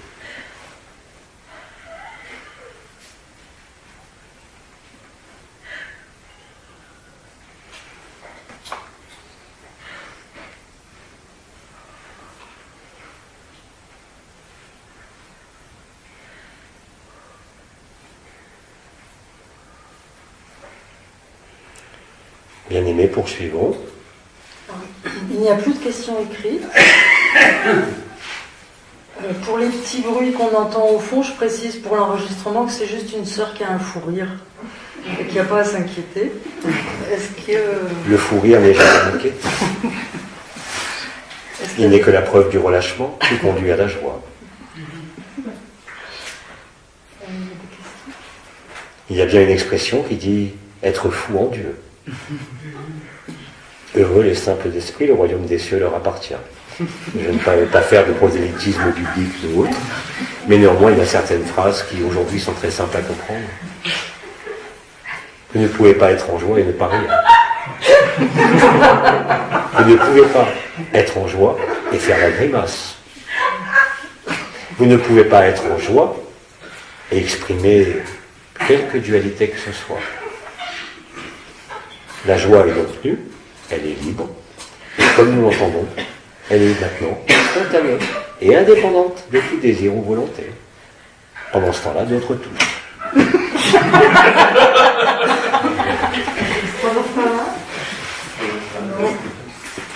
Bien-aimés, poursuivons. Il n'y a plus de questions écrites. Pour les petits bruits qu'on entend au fond, je précise pour l'enregistrement que c'est juste une sœur qui a un fou rire et qu'il n'y a pas à s'inquiéter. Est-ce que... Le fou rire n'est jamais inquiet. Il n'est que la preuve du relâchement qui conduit à la joie. Il y a bien une expression qui dit « être fou en Dieu ». Heureux les simples d'esprit, le royaume des cieux leur appartient. Je ne vais pas faire de prosélytisme biblique ou autre, mais néanmoins il y a certaines phrases qui aujourd'hui sont très simples à comprendre. Vous ne pouvez pas être en joie et ne pas rire. Vous ne pouvez pas être en joie et faire la grimace. Vous ne pouvez pas être en joie et exprimer quelque dualité que ce soit. La joie est donc nue, elle est libre, et comme nous l'entendons, elle est maintenant spontanée et indépendante de tout désir ou volonté. Pendant ce temps-là, d'autres touchent.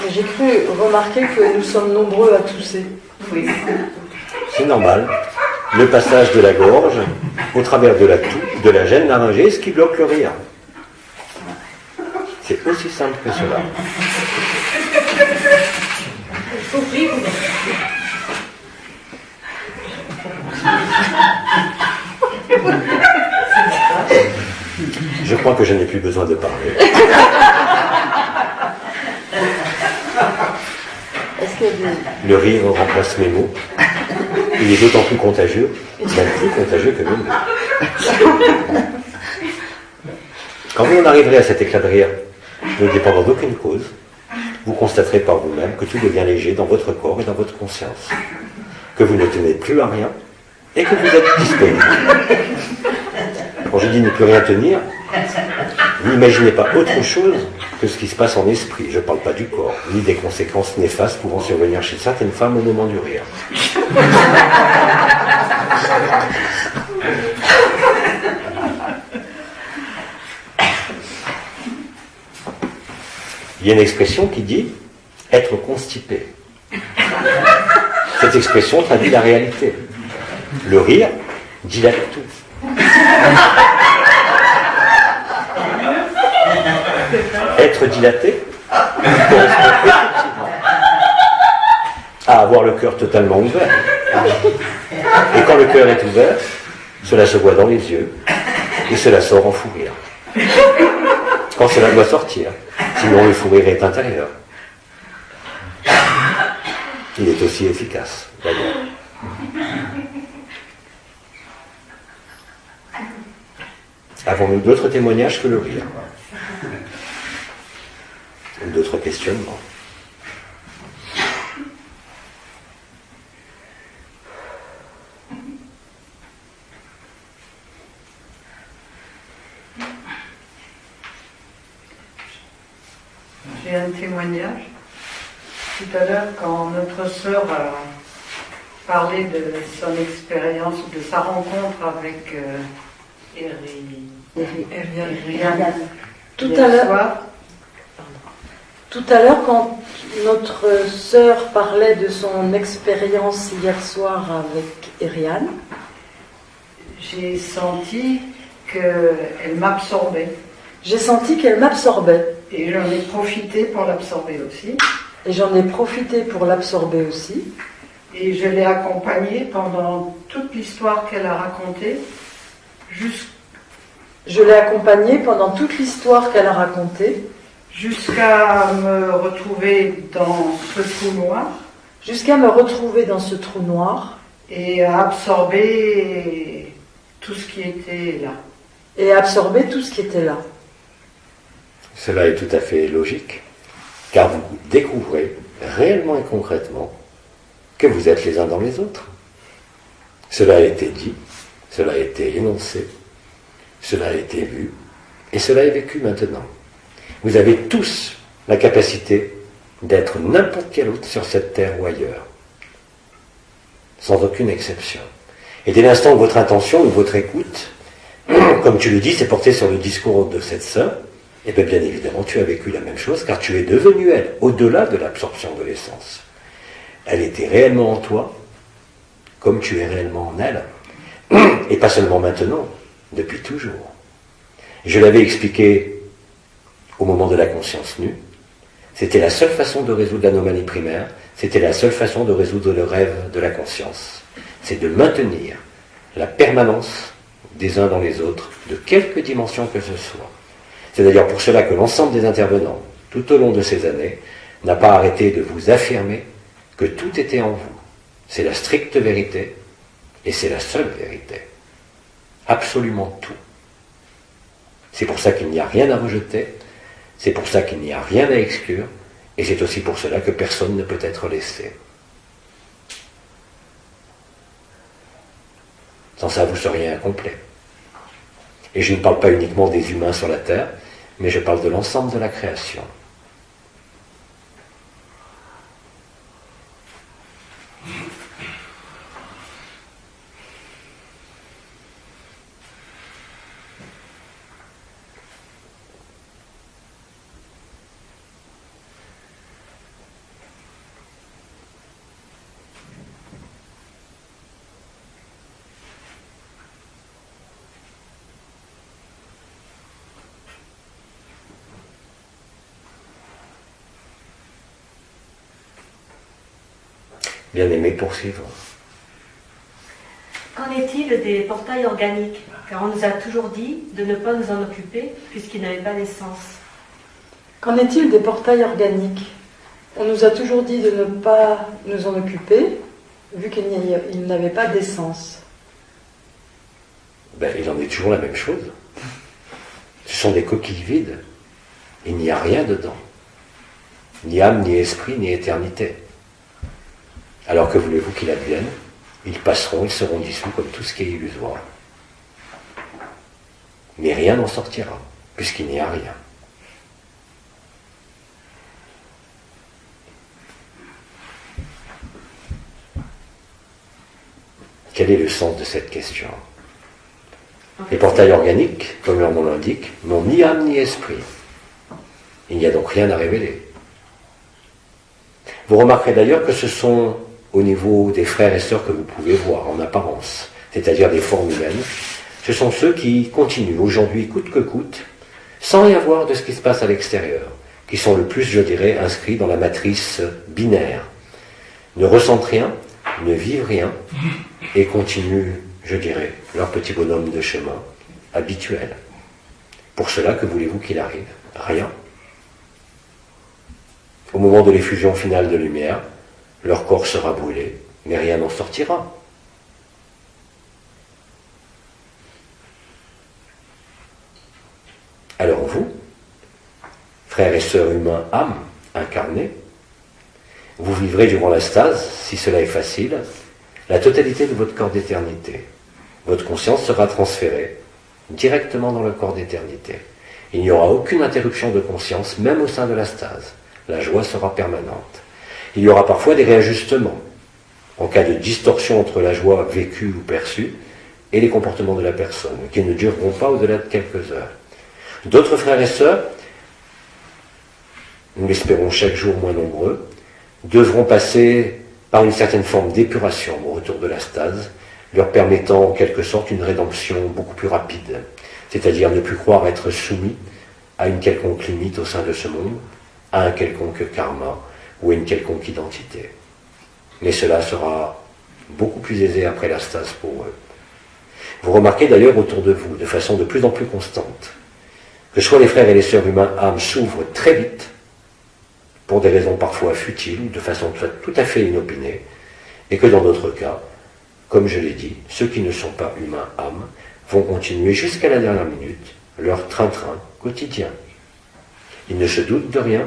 J'ai cru remarquer que nous sommes nombreux à tousser. Oui. C'est normal. Le passage de la gorge au travers de la toux, de la gêne laryngée, ce qui bloque le rire. C'est aussi simple que cela. Je crois que je n'ai plus besoin de parler. Est-ce qu'il y a des... Le rire remplace mes mots. Il est d'autant plus contagieux, même plus contagieux que mes mots. Quand vous en arriverez à cet éclat de rire, ne dépendant d'aucune cause, vous constaterez par vous-même que tout devient léger dans votre corps et dans votre conscience, que vous ne tenez plus à rien et que vous êtes disponible. Quand je dis ne plus rien tenir, n'imaginez pas autre chose que ce qui se passe en esprit. Je ne parle pas du corps, ni des conséquences néfastes pouvant survenir chez certaines femmes au moment du rire. Il y a une expression qui dit « être constipé ». Cette expression traduit la réalité. Le rire dilate tout. Être dilaté correspond effectivement à avoir le cœur totalement ouvert. Et quand le cœur est ouvert, cela se voit dans les yeux et cela sort en fou rire. Quand cela doit sortir, sinon le fou rire est intérieur. Il est aussi efficace, d'ailleurs. Avons-nous d'autres témoignages que le rire? D'autres questionnements? J'ai un témoignage. Tout à l'heure, quand notre sœur a parlé de son expérience, de sa rencontre avec Eriane, Tout à l'heure, quand notre sœur parlait de son expérience hier soir avec Eriane, j'ai senti qu'elle m'absorbait. J'ai senti qu'elle m'absorbait. Et j'en ai profité pour l'absorber aussi. Et j'en ai profité pour l'absorber aussi. Et je l'ai accompagnée pendant toute l'histoire qu'elle a racontée. Je l'ai accompagnée pendant toute l'histoire qu'elle a racontée. jusqu'à me retrouver dans ce trou noir jusqu'à me retrouver dans ce trou noir et à absorber tout ce qui était là. et absorber tout ce qui était là. Cela est tout à fait logique, car vous découvrez réellement et concrètement que vous êtes les uns dans les autres. Cela a été dit, cela a été énoncé, cela a été vu, et cela est vécu maintenant. Vous avez tous la capacité d'être n'importe quel autre sur cette terre ou ailleurs, sans aucune exception. Et dès l'instant où votre intention ou votre écoute, comme tu le dis, s'est portée sur le discours de cette sœur, et bien évidemment tu as vécu la même chose, car tu es devenue elle, au-delà de l'absorption de l'essence. Elle était réellement en toi, comme tu es réellement en elle, et pas seulement maintenant, depuis toujours. Je l'avais expliqué au moment de la conscience nue, c'était la seule façon de résoudre l'anomalie primaire, c'était la seule façon de résoudre le rêve de la conscience. C'est de maintenir la permanence des uns dans les autres, de quelque dimension que ce soit. C'est d'ailleurs pour cela que l'ensemble des intervenants, tout au long de ces années, n'a pas arrêté de vous affirmer que tout était en vous. C'est la stricte vérité, et c'est la seule vérité. Absolument tout. C'est pour ça qu'il n'y a rien à rejeter, c'est pour ça qu'il n'y a rien à exclure, et c'est aussi pour cela que personne ne peut être laissé. Sans ça, vous seriez incomplet. Et je ne parle pas uniquement des humains sur la Terre, mais je parle de l'ensemble de la création. Bien-aimés, poursuivons. Qu'en est-il des portails organiques? Car on nous a toujours dit de ne pas nous en occuper puisqu'ils n'avaient pas d'essence. Qu'en est-il des portails organiques? On nous a toujours dit de ne pas nous en occuper, vu qu'ils n'avaient pas d'essence. Il en est toujours la même chose. Ce sont des coquilles vides. Il n'y a rien dedans. Ni âme, ni esprit, ni éternité. Alors que voulez-vous qu'il advienne? Ils passeront, ils seront dissous comme tout ce qui est illusoire. Mais rien n'en sortira, puisqu'il n'y a rien. Quel est le sens de cette question? Les portails organiques, comme leur nom l'indique, n'ont ni âme ni esprit. Il n'y a donc rien à révéler. Vous remarquerez d'ailleurs que ce sont au niveau des frères et sœurs que vous pouvez voir en apparence, c'est-à-dire des formes humaines, ce sont ceux qui continuent aujourd'hui coûte que coûte, sans rien voir de ce qui se passe à l'extérieur, qui sont le plus, je dirais, inscrits dans la matrice binaire, ne ressentent rien, ne vivent rien, et continuent, je dirais, leur petit bonhomme de chemin habituel. Pour cela, que voulez-vous qu'il arrive? Rien. Au moment de l'effusion finale de lumière, leur corps sera brûlé, mais rien n'en sortira. Alors vous, frères et sœurs humains, âmes incarnées, vous vivrez durant la stase, si cela est facile, la totalité de votre corps d'éternité. Votre conscience sera transférée directement dans le corps d'éternité. Il n'y aura aucune interruption de conscience, même au sein de la stase. La joie sera permanente. Il y aura parfois des réajustements, en cas de distorsion entre la joie vécue ou perçue et les comportements de la personne, qui ne dureront pas au-delà de quelques heures. D'autres frères et sœurs, nous l'espérons chaque jour moins nombreux, devront passer par une certaine forme d'épuration au retour de la stase, leur permettant en quelque sorte une rédemption beaucoup plus rapide, c'est-à-dire ne plus croire être soumis à une quelconque limite au sein de ce monde, à un quelconque karma ou à une quelconque identité. Mais cela sera beaucoup plus aisé après la stase pour eux. Vous remarquez d'ailleurs autour de vous, de façon de plus en plus constante, que soit les frères et les sœurs humains âmes s'ouvrent très vite, pour des raisons parfois futiles, ou de façon tout à fait inopinée, et que dans d'autres cas, comme je l'ai dit, ceux qui ne sont pas humains âmes vont continuer jusqu'à la dernière minute leur train-train quotidien. Ils ne se doutent de rien,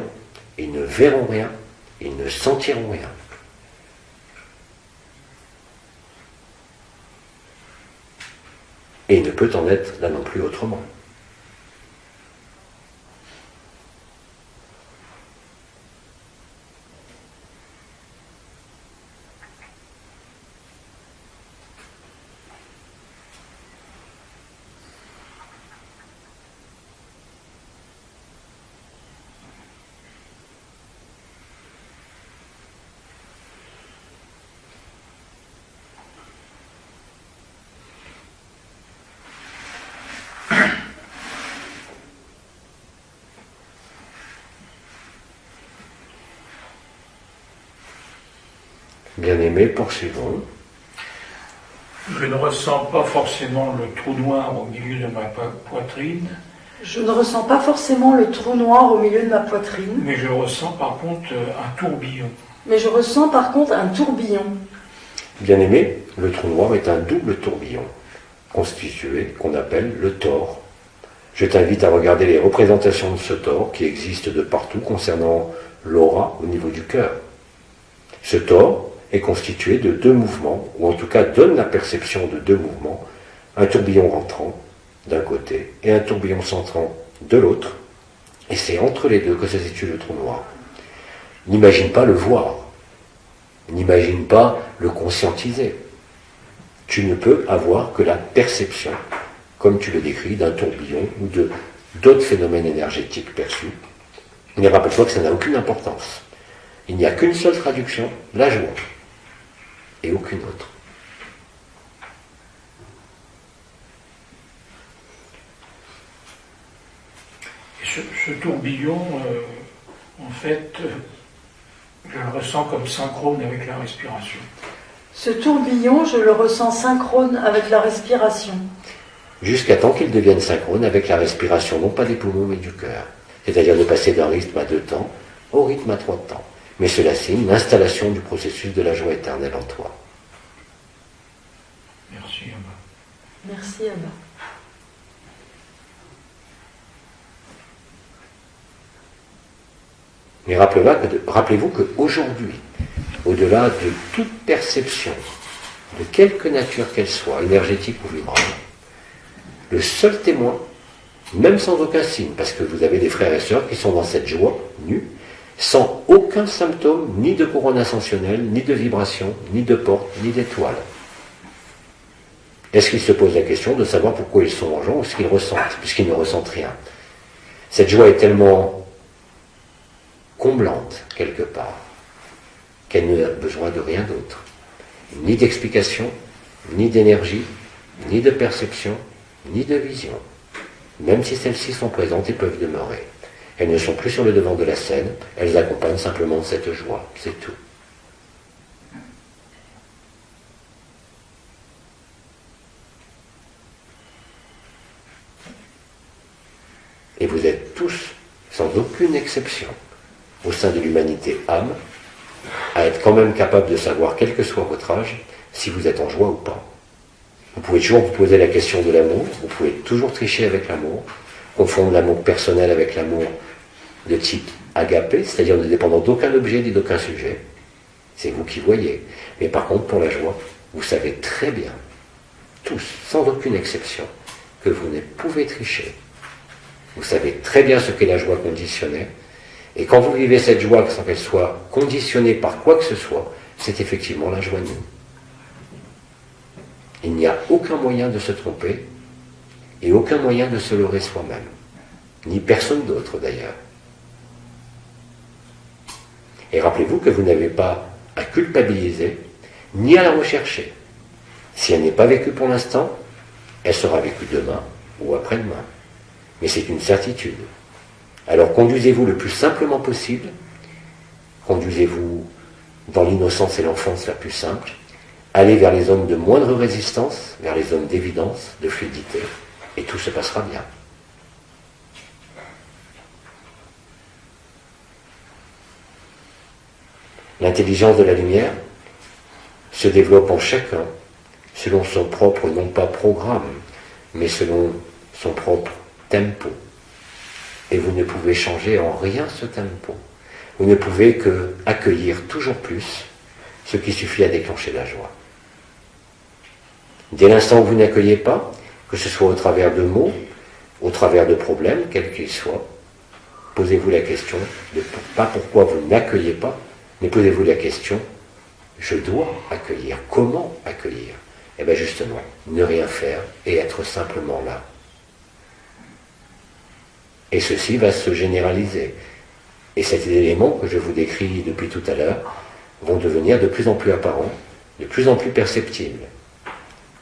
ils ne verront rien, ils ne sentiront rien. Et il ne peut en être là non plus autrement. Bien-aimés, poursuivons. Je ne ressens pas forcément le trou noir au milieu de ma poitrine, Je ne ressens pas forcément le trou noir au milieu de ma poitrine, mais je ressens par contre un tourbillon. mais je ressens par contre un tourbillon. Bien-aimés, le trou noir est un double tourbillon, constitué, qu'on appelle le tor. Je t'invite à regarder les représentations de ce tor qui existent de partout concernant l'aura au niveau du cœur. Ce tor est constitué de deux mouvements, ou en tout cas donne la perception de deux mouvements, un tourbillon rentrant d'un côté et un tourbillon centrant de l'autre, et c'est entre les deux que se situe le trou noir. N'imagine pas le voir, n'imagine pas le conscientiser. Tu ne peux avoir que la perception, comme tu le décris, d'un tourbillon ou d'autres phénomènes énergétiques perçus. Mais rappelle-toi que ça n'a aucune importance. Il n'y a qu'une seule traduction, la joie, et aucune autre. Et ce tourbillon, en fait, je le ressens comme synchrone avec la respiration. Ce tourbillon, je le ressens synchrone avec la respiration. Jusqu'à temps qu'il devienne synchrone avec la respiration, non pas des poumons mais du cœur. C'est-à-dire de passer d'un rythme à 2 temps au rythme à 3 temps. Mais cela signe l'installation du processus de la joie éternelle en toi. Merci, Abba. Merci, Abba. Mais rappelez-vous qu'aujourd'hui, au-delà de toute perception, de quelque nature qu'elle soit, énergétique ou vibrante, le seul témoin, même sans aucun signe, parce que vous avez des frères et sœurs qui sont dans cette joie nue, sans aucun symptôme, ni de couronne ascensionnelle, ni de vibration, ni de porte, ni d'étoile. Est-ce qu'ils se posent la question de savoir pourquoi ils sont en joie ou ce qu'ils ressentent, puisqu'ils ne ressentent rien? Cette joie est tellement comblante, quelque part, qu'elle n'a besoin de rien d'autre. Ni d'explication, ni d'énergie, ni de perception, ni de vision. Même si celles-ci sont présentes et peuvent demeurer. Elles ne sont plus sur le devant de la scène, elles accompagnent simplement cette joie, c'est tout. Et vous êtes tous, sans aucune exception, au sein de l'humanité âme, à être quand même capable de savoir, quel que soit votre âge, si vous êtes en joie ou pas. Vous pouvez toujours vous poser la question de l'amour, vous pouvez toujours tricher avec l'amour, confondre l'amour personnel avec l'amour de type agapé, c'est-à-dire ne dépendant d'aucun objet ni d'aucun sujet. C'est vous qui voyez. Mais par contre, pour la joie, vous savez très bien, tous, sans aucune exception, que vous ne pouvez tricher. Vous savez très bien ce qu'est la joie conditionnée, et quand vous vivez cette joie sans qu'elle soit conditionnée par quoi que ce soit, c'est effectivement la joie nue. Il n'y a aucun moyen de se tromper, et aucun moyen de se leurrer soi-même, ni personne d'autre d'ailleurs. Et rappelez-vous que vous n'avez pas à culpabiliser, ni à la rechercher. Si elle n'est pas vécue pour l'instant, elle sera vécue demain ou après-demain. Mais c'est une certitude. Alors conduisez-vous le plus simplement possible, conduisez-vous dans l'innocence et l'enfance la plus simple, allez vers les zones de moindre résistance, vers les zones d'évidence, de fluidité, et tout se passera bien. L'intelligence de la lumière se développe en chacun selon son propre, non pas programme, mais selon son propre tempo. Et vous ne pouvez changer en rien ce tempo. Vous ne pouvez que accueillir toujours plus ce qui suffit à déclencher la joie. Dès l'instant où vous n'accueillez pas, que ce soit au travers de mots, au travers de problèmes, quels qu'ils soient, posez-vous la question, pas pourquoi vous n'accueillez pas, mais posez-vous la question, je dois accueillir, comment accueillir? Eh bien justement, ne rien faire et être simplement là. Et ceci va se généraliser. Et ces éléments que je vous décris depuis tout à l'heure vont devenir de plus en plus apparents, de plus en plus perceptibles,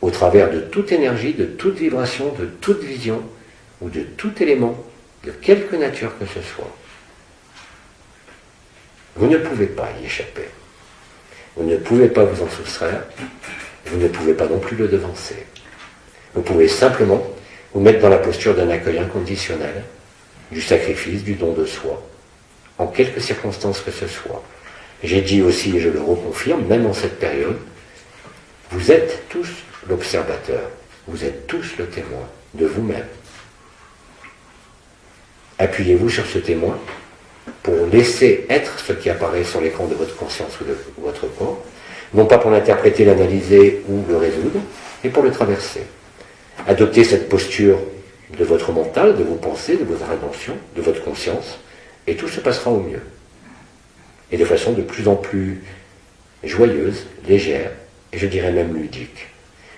au travers de toute énergie, de toute vibration, de toute vision, ou de tout élément, de quelque nature que ce soit. Vous ne pouvez pas y échapper. Vous ne pouvez pas vous en soustraire. Vous ne pouvez pas non plus le devancer. Vous pouvez simplement vous mettre dans la posture d'un accueil inconditionnel, du sacrifice, du don de soi, en quelque circonstances que ce soit. J'ai dit aussi, et je le reconfirme, même en cette période, vous êtes tous l'observateur, vous êtes tous le témoin de vous-même. Appuyez-vous sur ce témoin pour laisser être ce qui apparaît sur l'écran de votre conscience ou de votre corps, non pas pour l'interpréter, l'analyser ou le résoudre, mais pour le traverser. Adoptez cette posture de votre mental, de vos pensées, de vos intentions, de votre conscience, et tout se passera au mieux. Et de façon de plus en plus joyeuse, légère, et je dirais même ludique.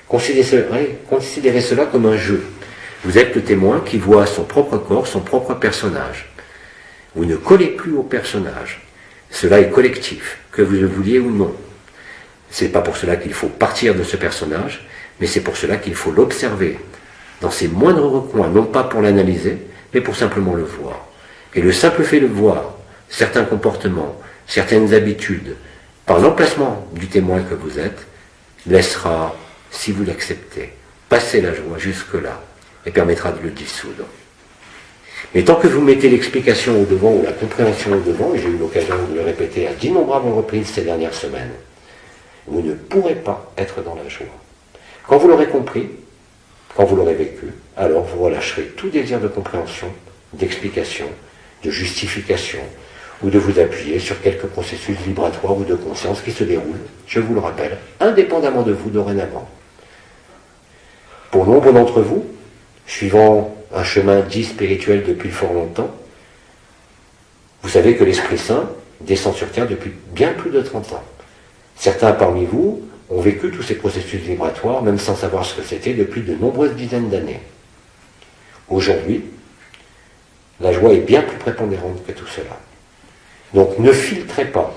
Considérez cela comme un jeu. Vous êtes le témoin qui voit son propre corps, son propre personnage. Vous ne collez plus au personnage. Cela est collectif, que vous le vouliez ou non. Ce n'est pas pour cela qu'il faut partir de ce personnage, mais c'est pour cela qu'il faut l'observer, dans ses moindres recoins, non pas pour l'analyser, mais pour simplement le voir. Et le simple fait de voir certains comportements, certaines habitudes, par l'emplacement du témoin que vous êtes, laissera, si vous l'acceptez, passer la joie jusque-là, et permettra de le dissoudre. Mais tant que vous mettez l'explication au devant ou la compréhension au devant, et j'ai eu l'occasion de le répéter à d'innombrables reprises ces dernières semaines, vous ne pourrez pas être dans la joie. Quand vous l'aurez compris, quand vous l'aurez vécu, alors vous relâcherez tout désir de compréhension, d'explication, de justification, ou de vous appuyer sur quelques processus vibratoires ou de conscience qui se déroulent, je vous le rappelle, indépendamment de vous dorénavant. Pour nombre d'entre vous, suivant un chemin dit spirituel depuis fort longtemps, vous savez que l'Esprit Saint descend sur Terre depuis bien plus de 30 ans. Certains parmi vous ont vécu tous ces processus vibratoires, même sans savoir ce que c'était, depuis de nombreuses dizaines d'années. Aujourd'hui, la joie est bien plus prépondérante que tout cela. Donc ne filtrez pas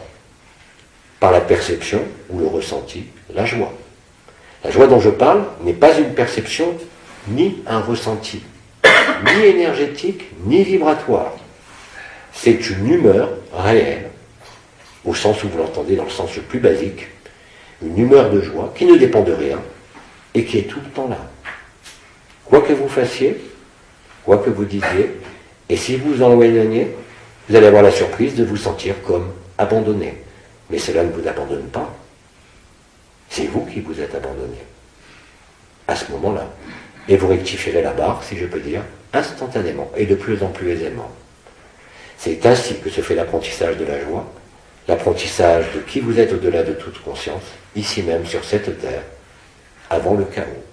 par la perception ou le ressenti la joie. La joie dont je parle n'est pas une perception ni un ressenti, ni énergétique, ni vibratoire. C'est une humeur réelle, au sens où vous l'entendez dans le sens le plus basique, une humeur de joie qui ne dépend de rien et qui est tout le temps là. Quoi que vous fassiez, quoi que vous disiez, et si vous en éloignez, vous allez avoir la surprise de vous sentir comme abandonné. Mais cela ne vous abandonne pas. C'est vous qui vous êtes abandonné. À ce moment-là. Et vous rectifierez la barre, si je peux dire, instantanément et de plus en plus aisément. C'est ainsi que se fait l'apprentissage de la joie, l'apprentissage de qui vous êtes au-delà de toute conscience, ici même sur cette terre, avant le chaos.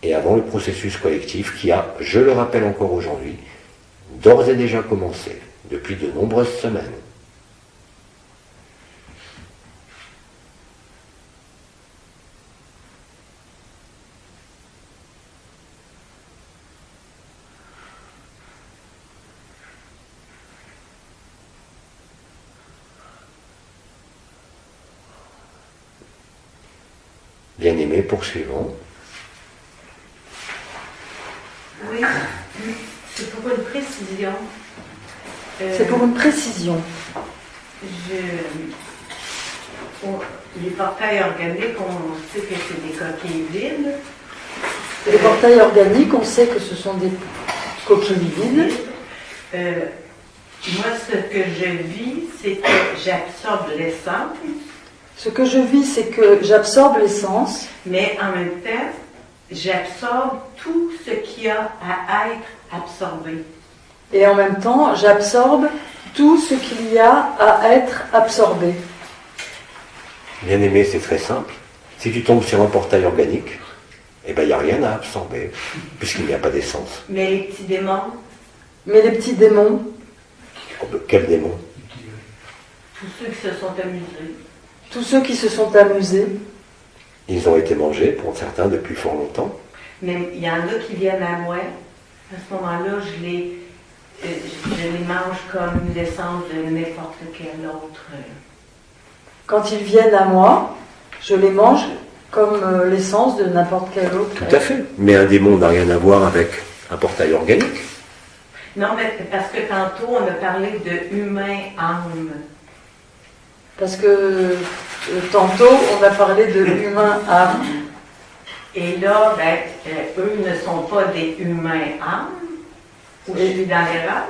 Et avant le processus collectif qui a, je le rappelle encore aujourd'hui, d'ores et déjà commencé, depuis de nombreuses semaines. Bien-aimés, poursuivons. Oui, c'est pour une précision. C'est pour une précision. Les portails organiques, on sait que c'est des coquilles vides. Les portails organiques, on sait que ce sont des coquilles vides. Moi, ce que je vis, c'est que j'absorbe l'essence, Ce que je vis, c'est que j'absorbe l'essence, mais en même temps, j'absorbe tout ce qui a à être absorbé. et en même temps, j'absorbe tout ce qu'il y a à être absorbé. Bien aimé, c'est très simple. Si tu tombes sur un portail organique, eh ben, il n'y a rien à absorber, puisqu'il n'y a pas d'essence. Mais les petits démons, Mais les petits démons, Oh, quel démon? tous ceux qui se sont amusés, tous ceux qui se sont amusés, Ils ont été mangés, pour certains, depuis fort longtemps. mais il y en a qui viennent à moi. À ce moment-là, je les mange comme l'essence de n'importe quel autre. quand ils viennent à moi, je les mange comme l'essence de n'importe quel autre. Tout à fait. Mais un démon n'a rien à voir avec un portail organique. Non, mais parce que tantôt, on a parlé de humain-âme. Parce que tantôt, on a parlé de humain-âme. Et là, eux ne sont pas des humains-âmes. Ou je suis dans l'erreur.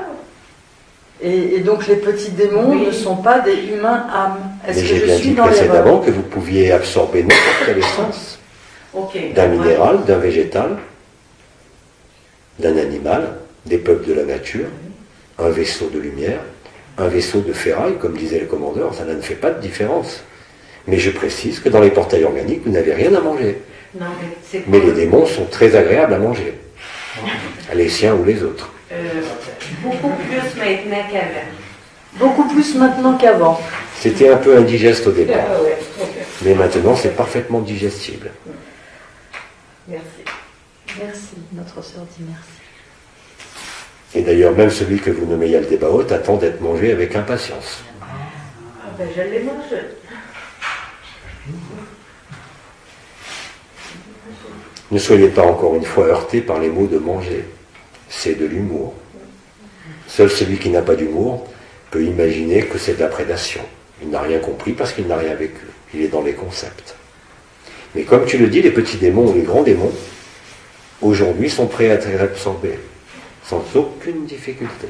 Et donc les petits démons Oui. ne sont pas des humains-âmes. Est-ce Mais que j'ai je bien suis dit dans précédemment l'erreur? que vous pouviez absorber n'importe quelle essence OK. d'un minéral, d'un végétal, d'un animal, des peuples de la nature, un vaisseau de lumière, un vaisseau de ferraille, comme disait le commandeur, ça ne fait pas de différence. Mais je précise que dans les portails organiques, vous n'avez rien à manger. Non, mais c'est Mais pas- les démons sont très agréables à manger. Les siens ou les autres. beaucoup plus maintenant qu'avant. Beaucoup plus maintenant qu'avant. C'était un peu indigeste au départ. Ouais, ok. Mais maintenant, c'est parfaitement digestible. Merci. Merci, notre sœur dit merci. Et d'ailleurs, même celui que vous nommez Yaldabaoth attend d'être mangé avec impatience. Ah ben, je l'ai mangé. Ne soyez pas encore une fois heurtés par les mots de manger. C'est de l'humour. Seul celui qui n'a pas d'humour peut imaginer que c'est de la prédation. Il n'a rien compris parce qu'il n'a rien vécu. Il est dans les concepts. Mais comme tu le dis, les petits démons ou les grands démons, aujourd'hui, sont prêts à être absorbés, sans aucune difficulté.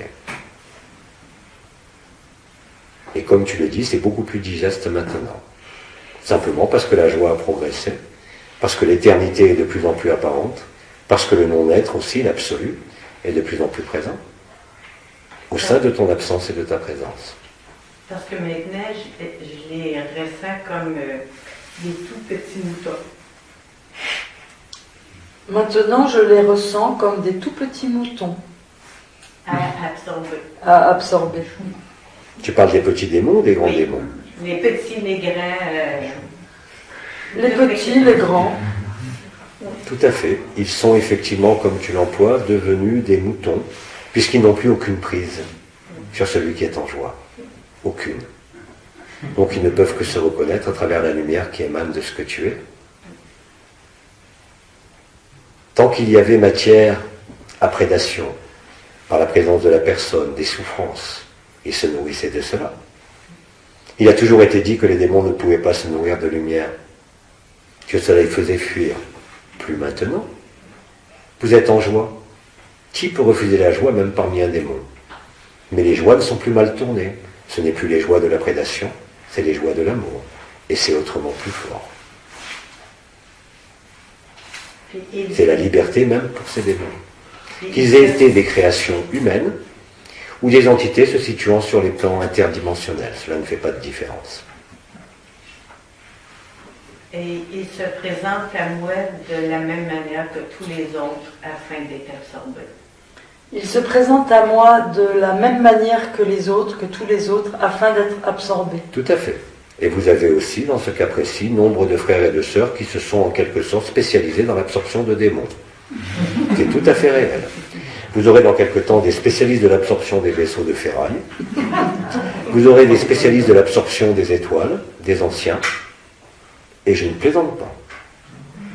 Et comme tu le dis, c'est beaucoup plus digeste maintenant. Simplement parce que la joie a progressé, parce que l'éternité est de plus en plus apparente, parce que le non-être aussi, l'absolu, est de plus en plus présent, au sein de ton absence et de ta présence. Parce que maintenant, je les ressens comme des tout petits moutons. Maintenant, je les ressens comme des tout petits moutons À absorber. à absorber. Tu parles des petits démons ou des grands Oui. démons? Les petits, les grands. Les petits, les grands. Tout à fait. Ils sont effectivement, comme tu l'emploies, devenus des moutons, puisqu'ils n'ont plus aucune prise sur celui qui est en joie. Aucune. Donc ils ne peuvent que se reconnaître à travers la lumière qui émane de ce que tu es. Tant qu'il y avait matière à prédation, par la présence de la personne, des souffrances, ils se nourrissaient de cela. Il a toujours été dit que les démons ne pouvaient pas se nourrir de lumière, que cela les faisait fuir. Plus maintenant. Vous êtes en joie. Qui peut refuser la joie, même parmi un démon? Mais les joies ne sont plus mal tournées. Ce n'est plus les joies de la prédation, c'est les joies de l'amour. Et c'est autrement plus fort. C'est la liberté même pour ces démons. Qu'ils aient été des créations humaines ou des entités se situant sur les plans interdimensionnels. Cela ne fait pas de différence. Et ils se présentent à moi de la même manière que tous les autres afin d'être absorbés. Ils se présentent à moi de la même manière que les autres, que tous les autres, afin d'être absorbés. Tout à fait. Et vous avez aussi, dans ce cas précis, nombre de frères et de sœurs qui se sont en quelque sorte spécialisés dans l'absorption de démons. C'est tout à fait réel. Vous aurez dans quelque temps des spécialistes de l'absorption des vaisseaux de ferraille. Vous aurez des spécialistes de l'absorption des étoiles, des anciens. Et je ne plaisante pas.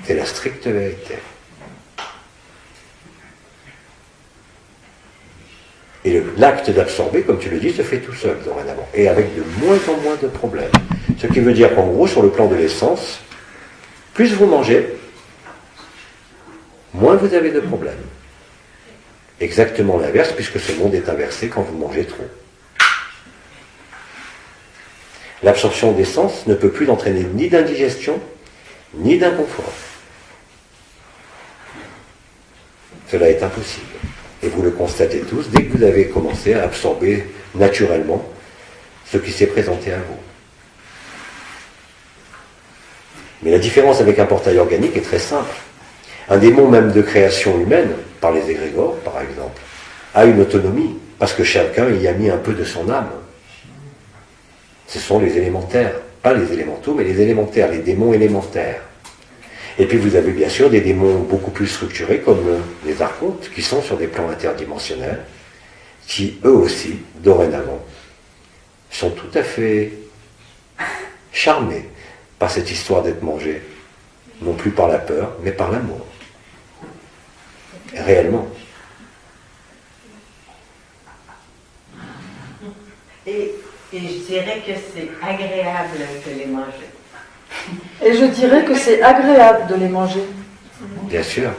C'est la stricte vérité. Et l'acte d'absorber, comme tu le dis, se fait tout seul dorénavant. Et avec de moins en moins de problèmes. Ce qui veut dire qu'en gros, sur le plan de l'essence, plus vous mangez, moins vous avez de problèmes. Exactement l'inverse, puisque ce monde est inversé quand vous mangez trop. L'absorption d'essence ne peut plus entraîner ni d'indigestion, ni d'inconfort. Cela est impossible. Et vous le constatez tous dès que vous avez commencé à absorber naturellement ce qui s'est présenté à vous. Mais la différence avec un portail organique est très simple. Un démon même de création humaine, par les égrégores par exemple, a une autonomie, parce que chacun y a mis un peu de son âme. Ce sont les élémentaires, pas les élémentaux, mais les élémentaires, les démons élémentaires. Et puis vous avez bien sûr des démons beaucoup plus structurés, comme les archontes, qui sont sur des plans interdimensionnels, qui eux aussi, dorénavant, sont tout à fait charmés par cette histoire d'être mangés, non plus par la peur, mais par l'amour. Réellement. Et je dirais que c'est agréable de les manger. Et je dirais que c'est agréable de les manger. Bien sûr.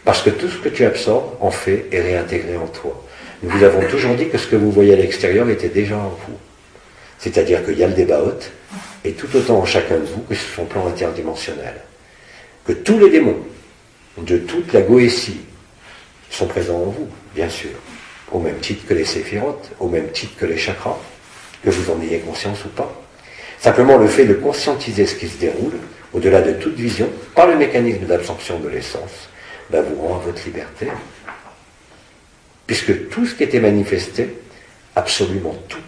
Parce que tout ce que tu absorbes, en fait, est réintégré en toi. Nous vous avons toujours dit que ce que vous voyez à l'extérieur était déjà en vous. C'est-à-dire qu'il y a le débaot, et tout autant en chacun de vous que sur son plan interdimensionnel. Que tous les démons, de toute la Goétie, sont présents en vous, bien sûr. Au même titre que les séphirotes, au même titre que les chakras, que vous en ayez conscience ou pas. Simplement le fait de conscientiser ce qui se déroule, au-delà de toute vision, par le mécanisme d'absorption de l'essence, vous rend à votre liberté. Puisque tout ce qui était manifesté, absolument tout,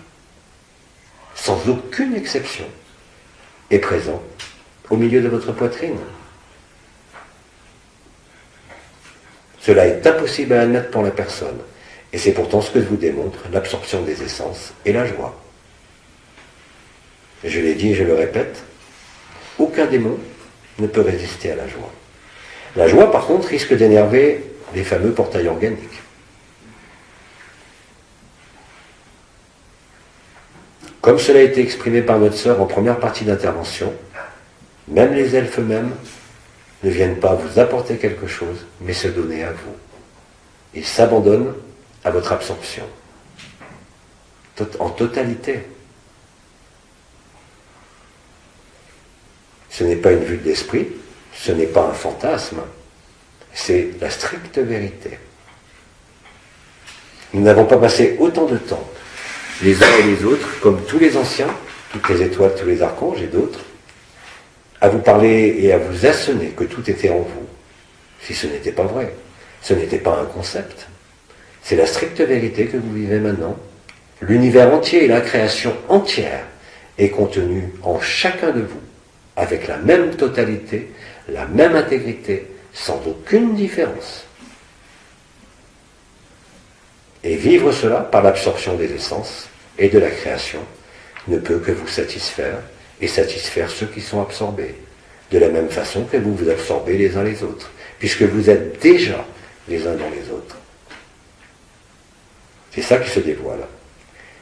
sans aucune exception, est présent au milieu de votre poitrine. Cela est impossible à admettre pour la personne. Et c'est pourtant ce que vous démontre l'absorption des essences et la joie. Je l'ai dit et je le répète, aucun démon ne peut résister à la joie. La joie, par contre, risque d'énerver les fameux portails organiques. Comme cela a été exprimé par notre sœur en première partie d'intervention, même les elfes eux-mêmes ne viennent pas vous apporter quelque chose, mais se donner à vous. Ils s'abandonnent à votre absorption. En totalité. Ce n'est pas une vue de l'esprit, ce n'est pas un fantasme, c'est la stricte vérité. Nous n'avons pas passé autant de temps, les uns et les autres, comme tous les anciens, toutes les étoiles, tous les archanges et d'autres, à vous parler et à vous assonner que tout était en vous, si ce n'était pas vrai. Ce n'était pas un concept. C'est la stricte vérité que vous vivez maintenant. L'univers entier et la création entière est contenue en chacun de vous, avec la même totalité, la même intégrité, sans aucune différence. Et vivre cela par l'absorption des essences et de la création ne peut que vous satisfaire et satisfaire ceux qui sont absorbés, de la même façon que vous vous absorbez les uns les autres, puisque vous êtes déjà les uns dans les autres. C'est ça qui se dévoile.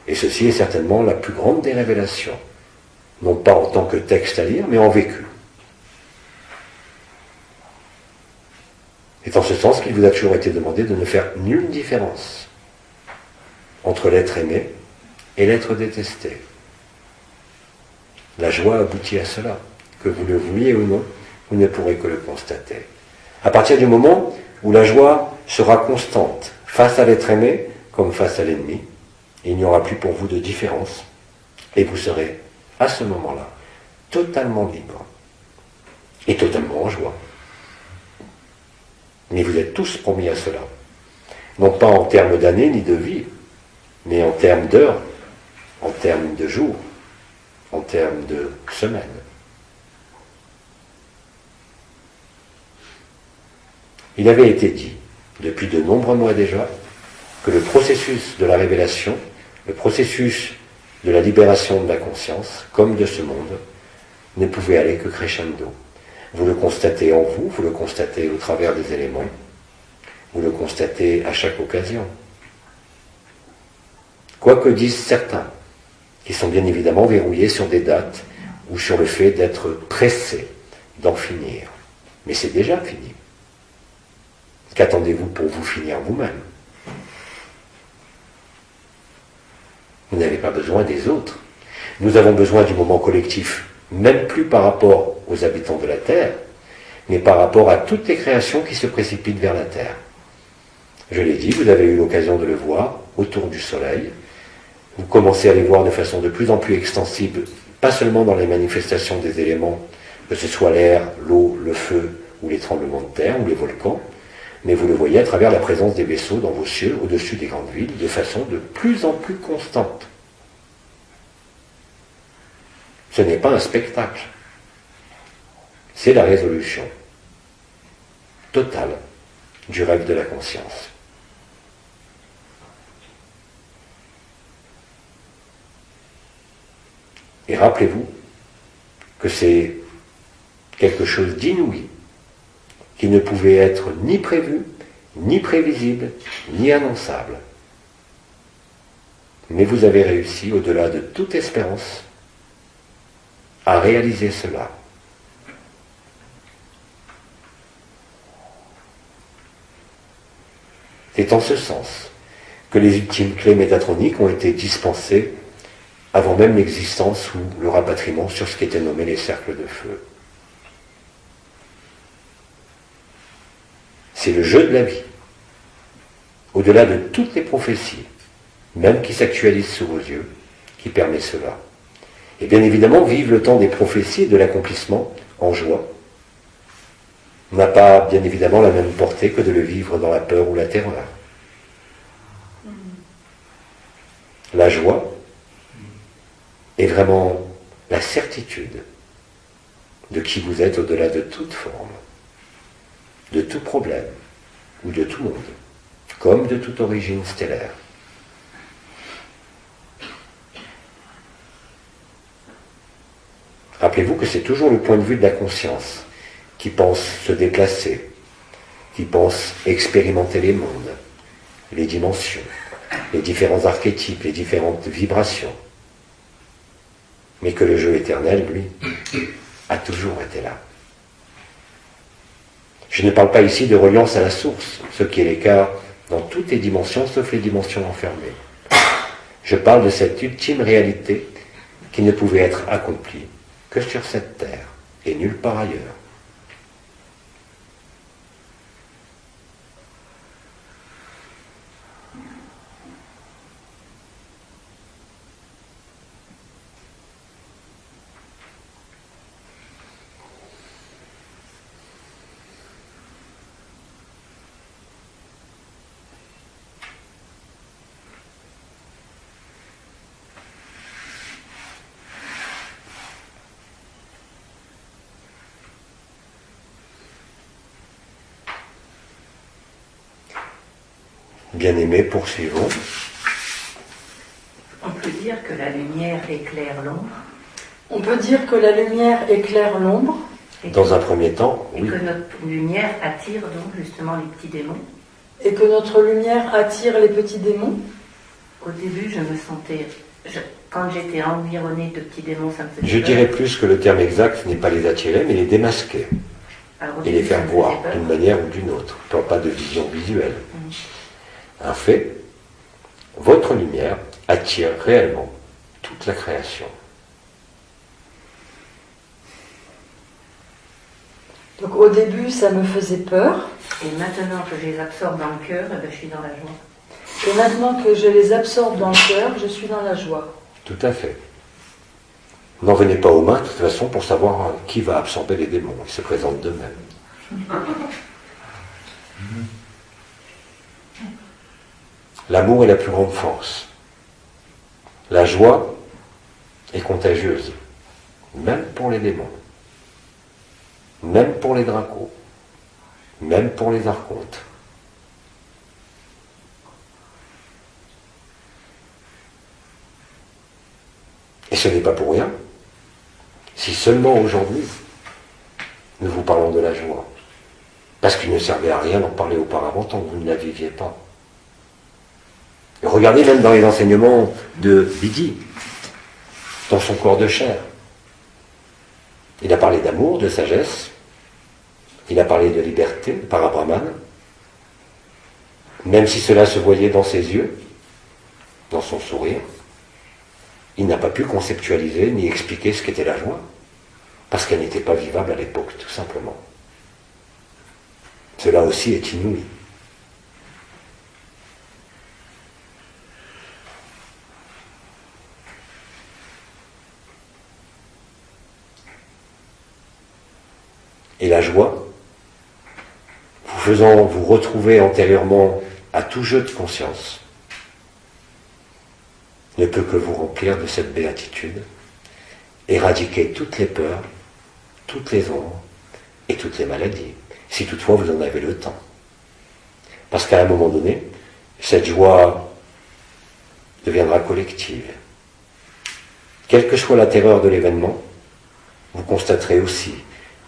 Et ceci est certainement la plus grande des révélations, non pas en tant que texte à lire, mais en vécu. C'est en ce sens qu'il vous a toujours été demandé de ne faire nulle différence entre l'être aimé et l'être détesté. La joie aboutit à cela. Que vous le vouliez ou non, vous ne pourrez que le constater. À partir du moment où la joie sera constante face à l'être aimé comme face à l'ennemi, il n'y aura plus pour vous de différence et vous serez à ce moment-là totalement libre et totalement en joie. Mais vous êtes tous promis à cela. Non pas en termes d'années ni de vie, mais en termes d'heures, en termes de jours, en termes de semaines. Il avait été dit, depuis de nombreux mois déjà, que le processus de la révélation, le processus de la libération de la conscience, comme de ce monde, ne pouvait aller que crescendo. Vous le constatez en vous, vous le constatez au travers des éléments, vous le constatez à chaque occasion. Quoi que disent certains, qui sont bien évidemment verrouillés sur des dates ou sur le fait d'être pressés d'en finir. Mais c'est déjà fini. Qu'attendez-vous pour vous finir vous-même? Vous n'avez pas besoin des autres. Nous avons besoin du moment collectif, même plus par rapport aux habitants de la Terre, mais par rapport à toutes les créations qui se précipitent vers la Terre. Je l'ai dit, vous avez eu l'occasion de le voir autour du Soleil. Vous commencez à les voir de façon de plus en plus extensive, pas seulement dans les manifestations des éléments, que ce soit l'air, l'eau, le feu, ou les tremblements de terre, ou les volcans, mais vous le voyez à travers la présence des vaisseaux dans vos cieux, au-dessus des grandes villes, de façon de plus en plus constante. Ce n'est pas un spectacle. C'est la résolution totale du rêve de la conscience. Et rappelez-vous que c'est quelque chose d'inouï, qui ne pouvait être ni prévu, ni prévisible, ni annonçable. Mais vous avez réussi, au-delà de toute espérance, à réaliser cela. C'est en ce sens que les ultimes clés métatroniques ont été dispensées avant même l'existence ou le rapatriement sur ce qui était nommé les cercles de feu. C'est le jeu de la vie, au-delà de toutes les prophéties, même qui s'actualisent sous vos yeux, qui permet cela. Et bien évidemment, vivre le temps des prophéties et de l'accomplissement en joie n'a pas bien évidemment la même portée que de le vivre dans la peur ou la terreur. La joie est vraiment la certitude de qui vous êtes au-delà de toute forme, de tout problème ou de tout monde, comme de toute origine stellaire. Rappelez-vous que c'est toujours le point de vue de la conscience qui pense se déplacer, qui pense expérimenter les mondes, les dimensions, les différents archétypes, les différentes vibrations. Mais que le jeu éternel, lui, a toujours été là. Je ne parle pas ici de reliance à la source, ce qui est le cas dans toutes les dimensions, sauf les dimensions enfermées. Je parle de cette ultime réalité qui ne pouvait être accomplie que sur cette terre et nulle part ailleurs. Bien-aimés, poursuivons. On peut dire que la lumière éclaire l'ombre. On peut dire que la lumière éclaire l'ombre. Dans un premier temps, et oui. que notre lumière attire donc justement les petits démons. Et que notre lumière attire les petits démons. Au début, je me sentais... quand j'étais environnée de petits démons, ça me faisait Je peur. dirais plus que le terme exact n'est pas les attirer, mais les démasquer. Alors, au Et début, les faire ça me voir faisait peur. d'une manière ou d'une autre. Je ne parle pas de vision visuelle. Un fait, votre lumière attire réellement toute la création. Donc au début, ça me faisait peur. Et maintenant que je les absorbe dans le cœur, je suis dans la joie. Et maintenant que je les absorbe dans le cœur, je suis dans la joie. Tout à fait. N'en venez pas aux mains, de toute façon, pour savoir qui va absorber les démons. Ils se présentent d'eux-mêmes. L'amour est la plus grande force. La joie est contagieuse, même pour les démons, même pour les dracos, même pour les archontes. Et ce n'est pas pour rien, si seulement aujourd'hui nous vous parlons de la joie, parce qu'il ne servait à rien d'en parler auparavant tant que vous ne la viviez pas. Et regardez même dans les enseignements de Bidi, dans son corps de chair. Il a parlé d'amour, de sagesse, il a parlé de liberté, de Parabrahman, même si cela se voyait dans ses yeux, dans son sourire, il n'a pas pu conceptualiser ni expliquer ce qu'était la joie, parce qu'elle n'était pas vivable à l'époque, tout simplement. Cela aussi est inouï. Et la joie, vous faisant vous retrouver antérieurement à tout jeu de conscience, ne peut que vous remplir de cette béatitude, éradiquer toutes les peurs, toutes les ombres et toutes les maladies, si toutefois vous en avez le temps. Parce qu'à un moment donné, cette joie deviendra collective. Quelle que soit la terreur de l'événement, vous constaterez aussi,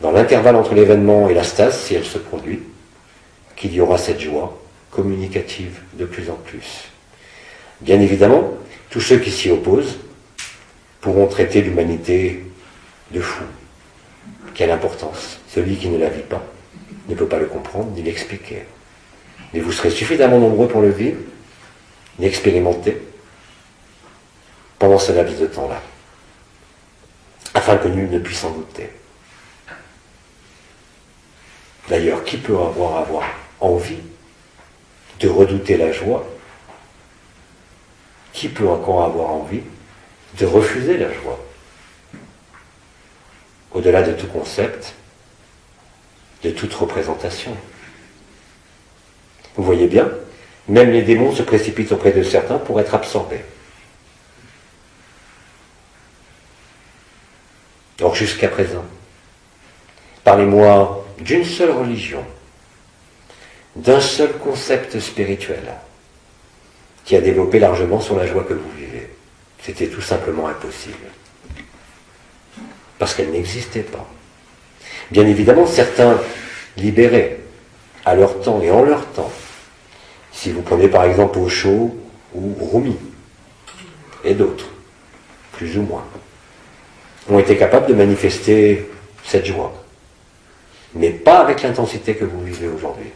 dans l'intervalle entre l'événement et la stase, si elle se produit, qu'il y aura cette joie communicative de plus en plus. Bien évidemment, tous ceux qui s'y opposent pourront traiter l'humanité de fou. Quelle importance! Celui qui ne la vit pas ne peut pas le comprendre ni l'expliquer. Mais vous serez suffisamment nombreux pour le vivre, l'expérimenter, pendant ce laps de temps-là, afin que nul ne puisse en douter. D'ailleurs, qui peut avoir envie de redouter la joie? Qui peut encore avoir envie de refuser la joie? Au-delà de tout concept, de toute représentation. Vous voyez bien, même les démons se précipitent auprès de certains pour être absorbés. Or, jusqu'à présent, parlez-moi d'une seule religion, d'un seul concept spirituel qui a développé largement sur la joie que vous vivez. C'était tout simplement impossible. Parce qu'elle n'existait pas. Bien évidemment, certains libérés à leur temps et en leur temps. Si vous prenez par exemple Osho ou Rumi, et d'autres, plus ou moins, ont été capables de manifester cette joie. Mais pas avec l'intensité que vous vivez aujourd'hui.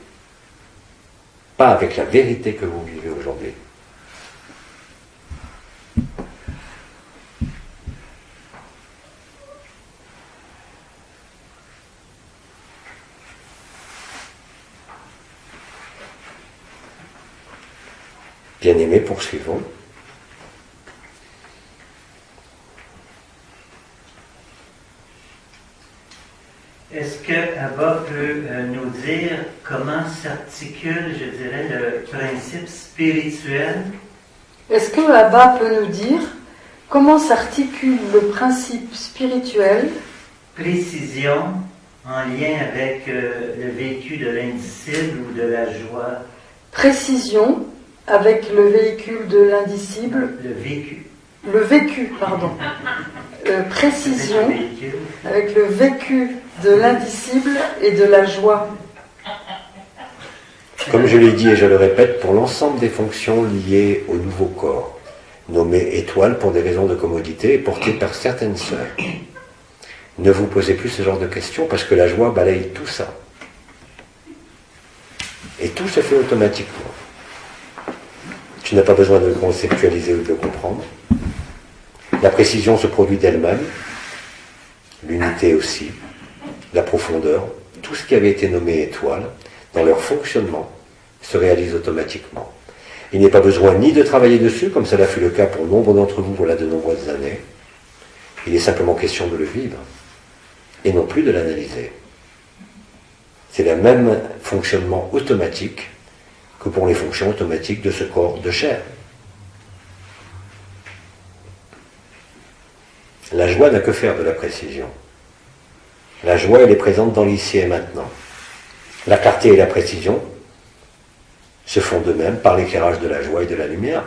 Pas avec la vérité que vous vivez aujourd'hui. Bien-aimés, poursuivons. Est-ce que Abba peut nous dire comment s'articule, je dirais, le principe spirituel? Est-ce que Abba peut nous dire comment s'articule le principe spirituel? Précision en lien avec le vécu de l'indicible ou de la joie. Précision avec le véhicule de l'indicible. Le vécu. Le vécu, pardon. Précision avec le vécu de l'indicible et de la joie. Comme je l'ai dit et je le répète, pour l'ensemble des fonctions liées au nouveau corps, nommé étoile pour des raisons de commodité et porté par certaines sœurs. Ne vous posez plus ce genre de questions parce que la joie balaye tout ça. Et tout se fait automatiquement. Tu n'as pas besoin de le conceptualiser ou de le comprendre. La précision se produit d'elle-même, l'unité aussi, la profondeur, tout ce qui avait été nommé étoile, dans leur fonctionnement, se réalise automatiquement. Il n'est pas besoin ni de travailler dessus, comme cela fut le cas pour nombre d'entre vous voilà de nombreuses années. Il est simplement question de le vivre, et non plus de l'analyser. C'est le même fonctionnement automatique que pour les fonctions automatiques de ce corps de chair. La joie n'a que faire de la précision. La joie, elle est présente dans l'ici et maintenant. La clarté et la précision se font de même par l'éclairage de la joie et de la lumière.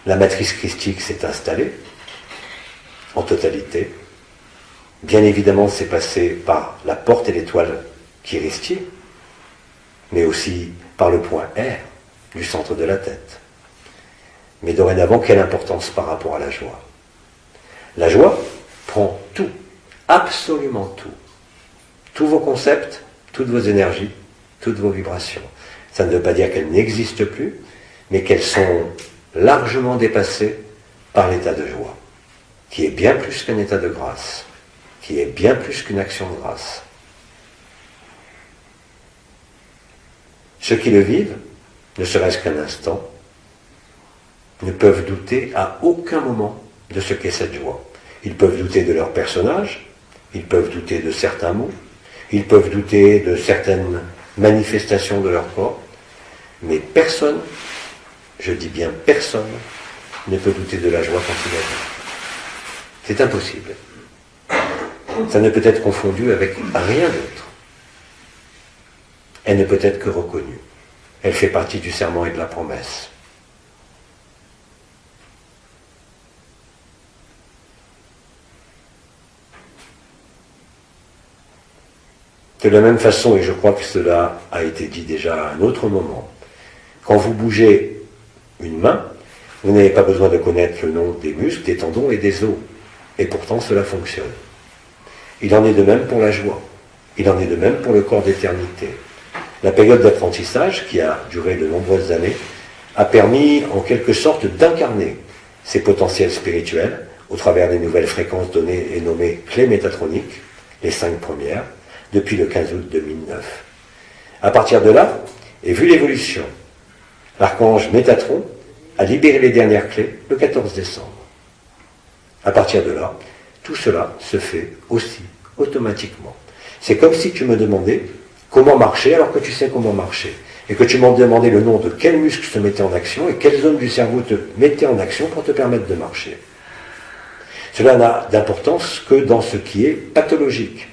La matrice christique s'est installée en totalité. Bien évidemment, c'est passé par la porte et l'étoile Kiristi, mais aussi par le point R du centre de la tête. Mais dorénavant, quelle importance par rapport à la joie? La joie prend tout, absolument tout. Tous vos concepts, toutes vos énergies, toutes vos vibrations. Ça ne veut pas dire qu'elles n'existent plus, mais qu'elles sont largement dépassé par l'état de joie, qui est bien plus qu'un état de grâce, qui est bien plus qu'une action de grâce. Ceux qui le vivent, ne serait-ce qu'un instant, ne peuvent douter à aucun moment de ce qu'est cette joie. Ils peuvent douter de leur personnage, ils peuvent douter de certains mots, ils peuvent douter de certaines manifestations de leur corps, mais personne, je dis bien personne, ne peut douter de la joie quand il la vit. C'est impossible. Ça ne peut être confondu avec rien d'autre. Elle ne peut être que reconnue. Elle fait partie du serment et de la promesse. De la même façon, et je crois que cela a été dit déjà à un autre moment, quand vous bougez une main, vous n'avez pas besoin de connaître le nom des muscles, des tendons et des os. Et pourtant, cela fonctionne. Il en est de même pour la joie. Il en est de même pour le corps d'éternité. La période d'apprentissage, qui a duré de nombreuses années, a permis en quelque sorte d'incarner ces potentiels spirituels au travers des nouvelles fréquences données et nommées clés métatroniques, les 5 premières, depuis le 15 août 2009. À partir de là, et vu l'évolution, l'archange Métatron a libéré les dernières clés le 14 décembre. À partir de là, tout cela se fait aussi automatiquement. C'est comme si tu me demandais comment marcher alors que tu sais comment marcher. Et que tu m'en demandais le nom de quel muscle se mettait en action et quelle zone du cerveau te mettait en action pour te permettre de marcher. Cela n'a d'importance que dans ce qui est pathologique.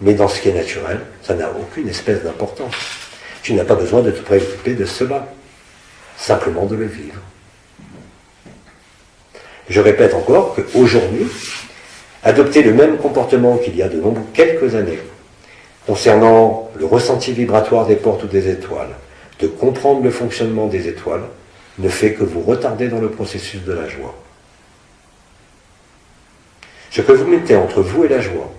Mais dans ce qui est naturel, ça n'a aucune espèce d'importance. Tu n'as pas besoin de te préoccuper de cela, simplement de le vivre. Je répète encore qu'aujourd'hui, adopter le même comportement qu'il y a de quelques années, concernant le ressenti vibratoire des portes ou des étoiles, de comprendre le fonctionnement des étoiles, ne fait que vous retarder dans le processus de la joie. Ce que vous mettez entre vous et la joie,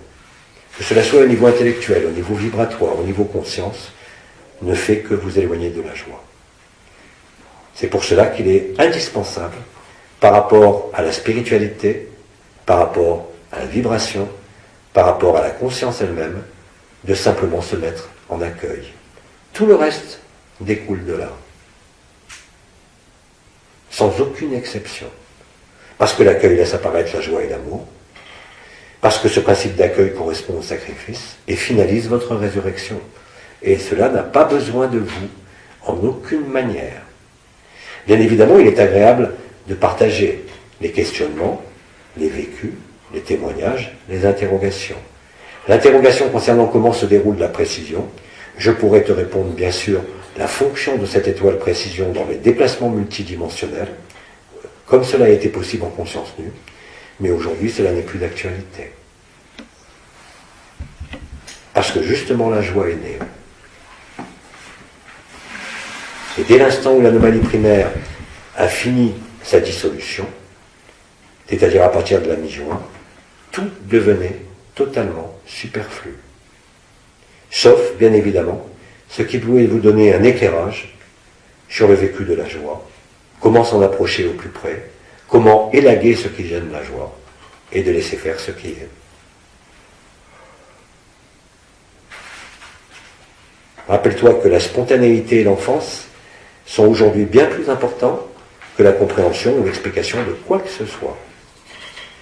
que cela soit au niveau intellectuel, au niveau vibratoire, au niveau conscience, ne fait que vous éloigner de la joie. C'est pour cela qu'il est indispensable, par rapport à la spiritualité, par rapport à la vibration, par rapport à la conscience elle-même, de simplement se mettre en accueil. Tout le reste découle de là. Sans aucune exception. Parce que l'accueil laisse apparaître la joie et l'amour, parce que ce principe d'accueil correspond au sacrifice et finalise votre résurrection. Et cela n'a pas besoin de vous en aucune manière. Bien évidemment, il est agréable de partager les questionnements, les vécus, les témoignages, les interrogations. L'interrogation concernant comment se déroule la précision, je pourrais te répondre bien sûr la fonction de cette étoile précision dans les déplacements multidimensionnels, comme cela a été possible en conscience nue, mais aujourd'hui cela n'est plus d'actualité. Parce que justement la joie est née. Et dès l'instant où l'anomalie primaire a fini sa dissolution, c'est-à-dire à partir de la mi-juin, tout devenait totalement superflu. Sauf, bien évidemment, ce qui pouvait vous donner un éclairage sur le vécu de la joie, comment s'en approcher au plus près, comment élaguer ce qui gêne la joie, et de laisser faire ce qui est. Rappelle-toi que la spontanéité et l'enfance sont aujourd'hui bien plus importants que la compréhension ou l'explication de quoi que ce soit.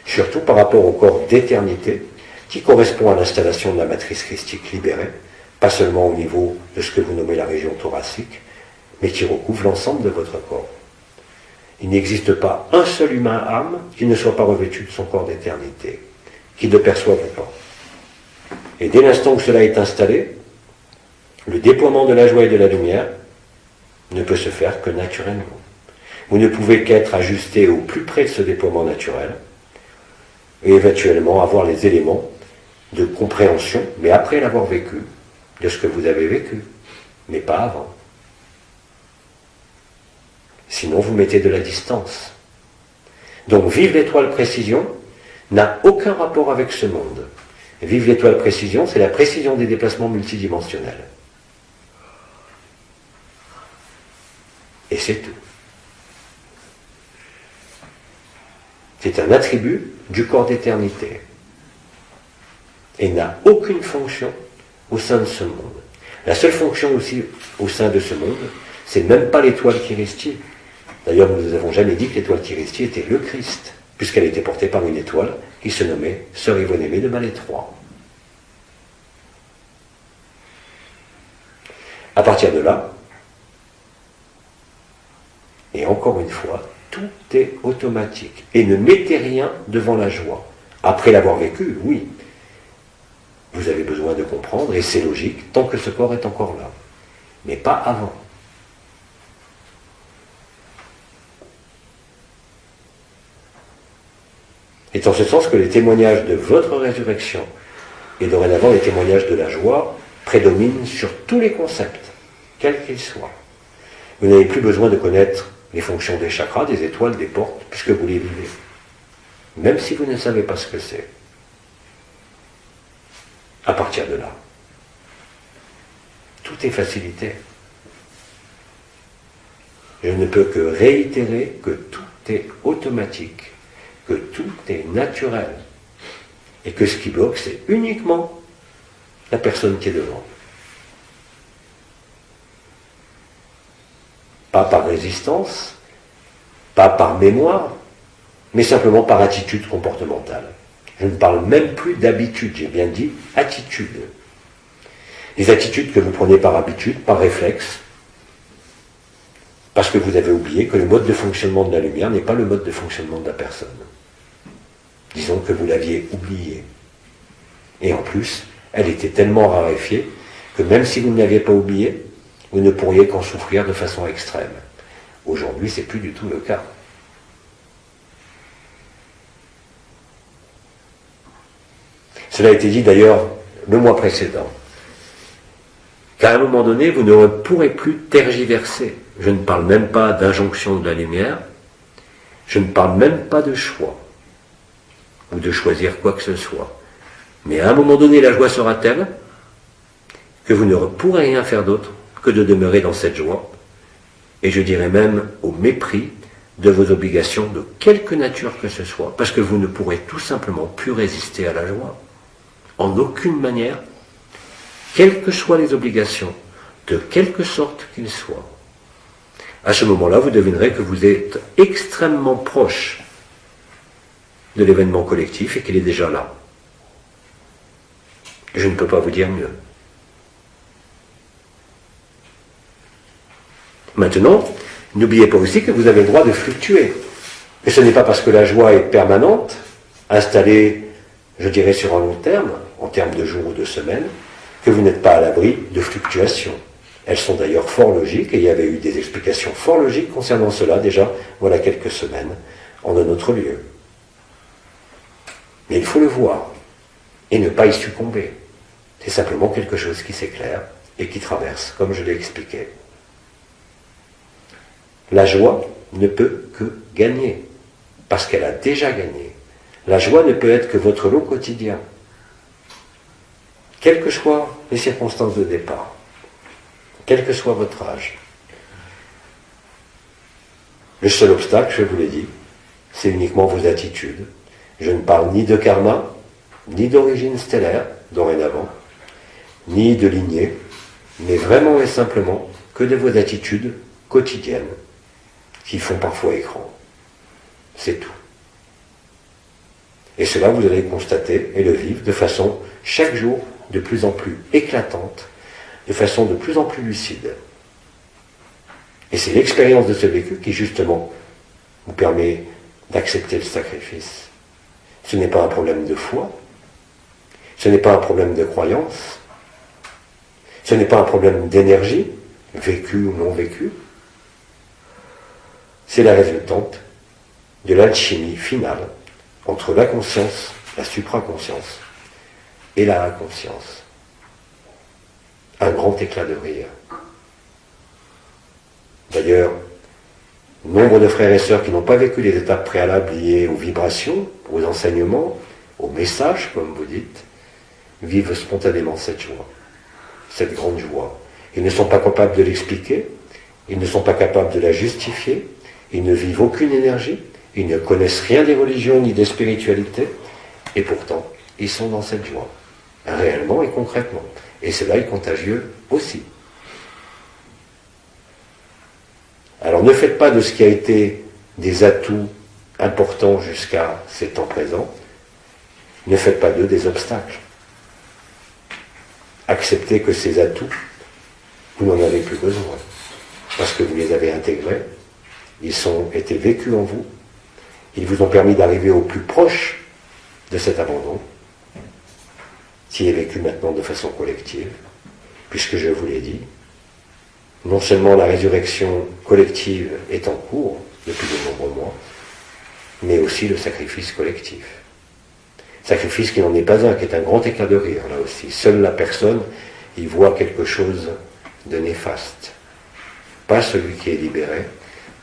Surtout par rapport au corps d'éternité qui correspond à l'installation de la matrice christique libérée, pas seulement au niveau de ce que vous nommez la région thoracique, mais qui recouvre l'ensemble de votre corps. Il n'existe pas un seul humain âme qui ne soit pas revêtu de son corps d'éternité, qui ne perçoive pas. Et dès l'instant où cela est installé, le déploiement de la joie et de la lumière ne peut se faire que naturellement. Vous ne pouvez qu'être ajusté au plus près de ce déploiement naturel et éventuellement avoir les éléments de compréhension, mais après l'avoir vécu, de ce que vous avez vécu, mais pas avant. Sinon, vous mettez de la distance. Donc, vivre l'étoile précision n'a aucun rapport avec ce monde. Vivre l'étoile précision, c'est la précision des déplacements multidimensionnels. Et c'est tout. C'est un attribut du corps d'éternité. Et n'a aucune fonction au sein de ce monde. La seule fonction aussi au sein de ce monde, c'est même pas l'étoile Kiristie. D'ailleurs, nous ne avons jamais dit que l'étoile Kiristie était le Christ, puisqu'elle était portée par une étoile qui se nommait Sœur Yvonne-Aimée de Malétroit. À partir de là, et encore une fois, tout est automatique. Et ne mettez rien devant la joie. Après l'avoir vécu, oui. Vous avez besoin de comprendre, et c'est logique, tant que ce corps est encore là. Mais pas avant. C'est en ce sens que les témoignages de votre résurrection, et dorénavant les témoignages de la joie, prédominent sur tous les concepts, quels qu'ils soient. Vous n'avez plus besoin de connaître les fonctions des chakras, des étoiles, des portes, puisque vous les vivez. Même si vous ne savez pas ce que c'est. À partir de là, tout est facilité. Je ne peux que réitérer que tout est automatique, que tout est naturel, et que ce qui bloque, c'est uniquement la personne qui est devant. Pas par résistance, pas par mémoire, mais simplement par attitude comportementale. Je ne parle même plus d'habitude, j'ai bien dit attitude. Les attitudes que vous prenez par habitude, par réflexe, parce que vous avez oublié que le mode de fonctionnement de la lumière n'est pas le mode de fonctionnement de la personne. Disons que vous l'aviez oublié. Et en plus, elle était tellement raréfiée que même si vous ne l'aviez pas oubliée, vous ne pourriez qu'en souffrir de façon extrême. Aujourd'hui, ce n'est plus du tout le cas. Cela a été dit d'ailleurs le mois précédent. Qu'à un moment donné, vous ne pourrez plus tergiverser. Je ne parle même pas d'injonction de la lumière. Je ne parle même pas de choix. Ou de choisir quoi que ce soit. Mais à un moment donné, la joie sera telle que vous ne pourrez rien faire d'autre que de demeurer dans cette joie. Et je dirais même au mépris de vos obligations de quelque nature que ce soit. Parce que vous ne pourrez tout simplement plus résister à la joie. En aucune manière, quelles que soient les obligations, de quelque sorte qu'ils soient. À ce moment-là, vous devinerez que vous êtes extrêmement proche de l'événement collectif et qu'il est déjà là. Je ne peux pas vous dire mieux. Maintenant, n'oubliez pas aussi que vous avez le droit de fluctuer. Et ce n'est pas parce que la joie est permanente, installée, je dirais, sur un long terme, en termes de jours ou de semaines, que vous n'êtes pas à l'abri de fluctuations. Elles sont d'ailleurs fort logiques, et il y avait eu des explications fort logiques concernant cela déjà, voilà quelques semaines, en un autre lieu. Mais il faut le voir, et ne pas y succomber. C'est simplement quelque chose qui s'éclaire et qui traverse, comme je l'ai expliqué. La joie ne peut que gagner, parce qu'elle a déjà gagné. La joie ne peut être que votre lot quotidien, quelles que soient les circonstances de départ, quel que soit votre âge. Le seul obstacle, je vous l'ai dit, c'est uniquement vos attitudes. Je ne parle ni de karma, ni d'origine stellaire, dorénavant, ni de lignée, mais vraiment et simplement que de vos attitudes quotidiennes, qui font parfois écran. C'est tout. Et cela, vous allez le constater et le vivre de façon, chaque jour, de plus en plus éclatante, de façon de plus en plus lucide. Et c'est l'expérience de ce vécu qui, justement, vous permet d'accepter le sacrifice. Ce n'est pas un problème de foi, ce n'est pas un problème de croyance, ce n'est pas un problème d'énergie, vécue ou non vécue. C'est la résultante de l'alchimie finale entre la conscience, la supraconscience, et la inconscience. Un grand éclat de rire. D'ailleurs, nombre de frères et sœurs qui n'ont pas vécu les étapes préalables liées aux vibrations, aux enseignements, aux messages, comme vous dites, vivent spontanément cette joie, cette grande joie. Ils ne sont pas capables de l'expliquer, ils ne sont pas capables de la justifier, ils ne vivent aucune énergie, Ils ne connaissent rien des religions ni des spiritualités, et pourtant, ils sont dans cette joie, réellement et concrètement. Et cela est contagieux aussi. Alors ne faites pas de ce qui a été des atouts importants jusqu'à ces temps présents, ne faites pas d'eux des obstacles. Acceptez que ces atouts, vous n'en avez plus besoin, parce que vous les avez intégrés, ils ont été vécus en vous, ils vous ont permis d'arriver au plus proche de cet abandon, qui est vécu maintenant de façon collective, puisque je vous l'ai dit, non seulement la résurrection collective est en cours depuis de nombreux mois, mais aussi le sacrifice collectif. Sacrifice qui n'en est pas un, qui est un grand éclat de rire, là aussi. Seule la personne y voit quelque chose de néfaste. Pas celui qui est libéré,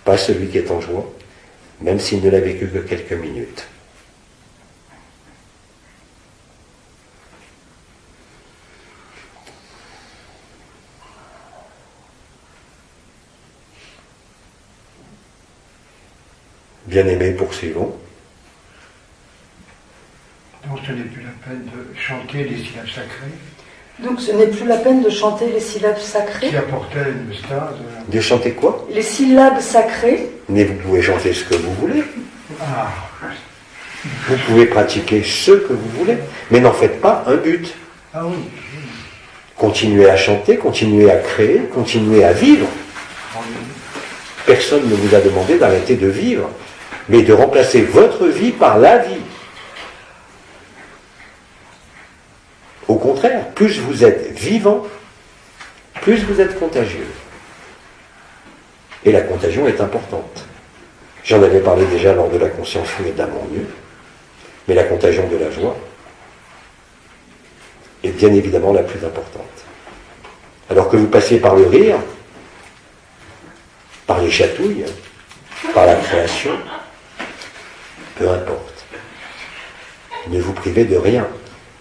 pas celui qui est en joie, même s'il ne l'a vécu que quelques minutes. Bien-aimés, poursuivons. Donc ce n'est plus la peine de chanter les syllabes sacrées. Donc ce n'est plus la peine de chanter les syllabes sacrées. Qui apportait une stade. De chanter quoi? Les syllabes sacrées. Mais vous pouvez chanter ce que vous voulez. Ah. Vous pouvez pratiquer ce que vous voulez, mais n'en faites pas un but. Ah oui. Continuez à chanter, continuez à créer, continuez à vivre. Personne ne vous a demandé d'arrêter de vivre, mais de remplacer votre vie par la vie. Au contraire, plus vous êtes vivant, plus vous êtes contagieux. Et la contagion est importante. J'en avais parlé déjà lors de la conscience fluide d'amour mieux, mais la contagion de la joie est bien évidemment la plus importante. Alors que vous passiez par le rire, par les chatouilles, par la création, peu importe. Ne vous privez de rien,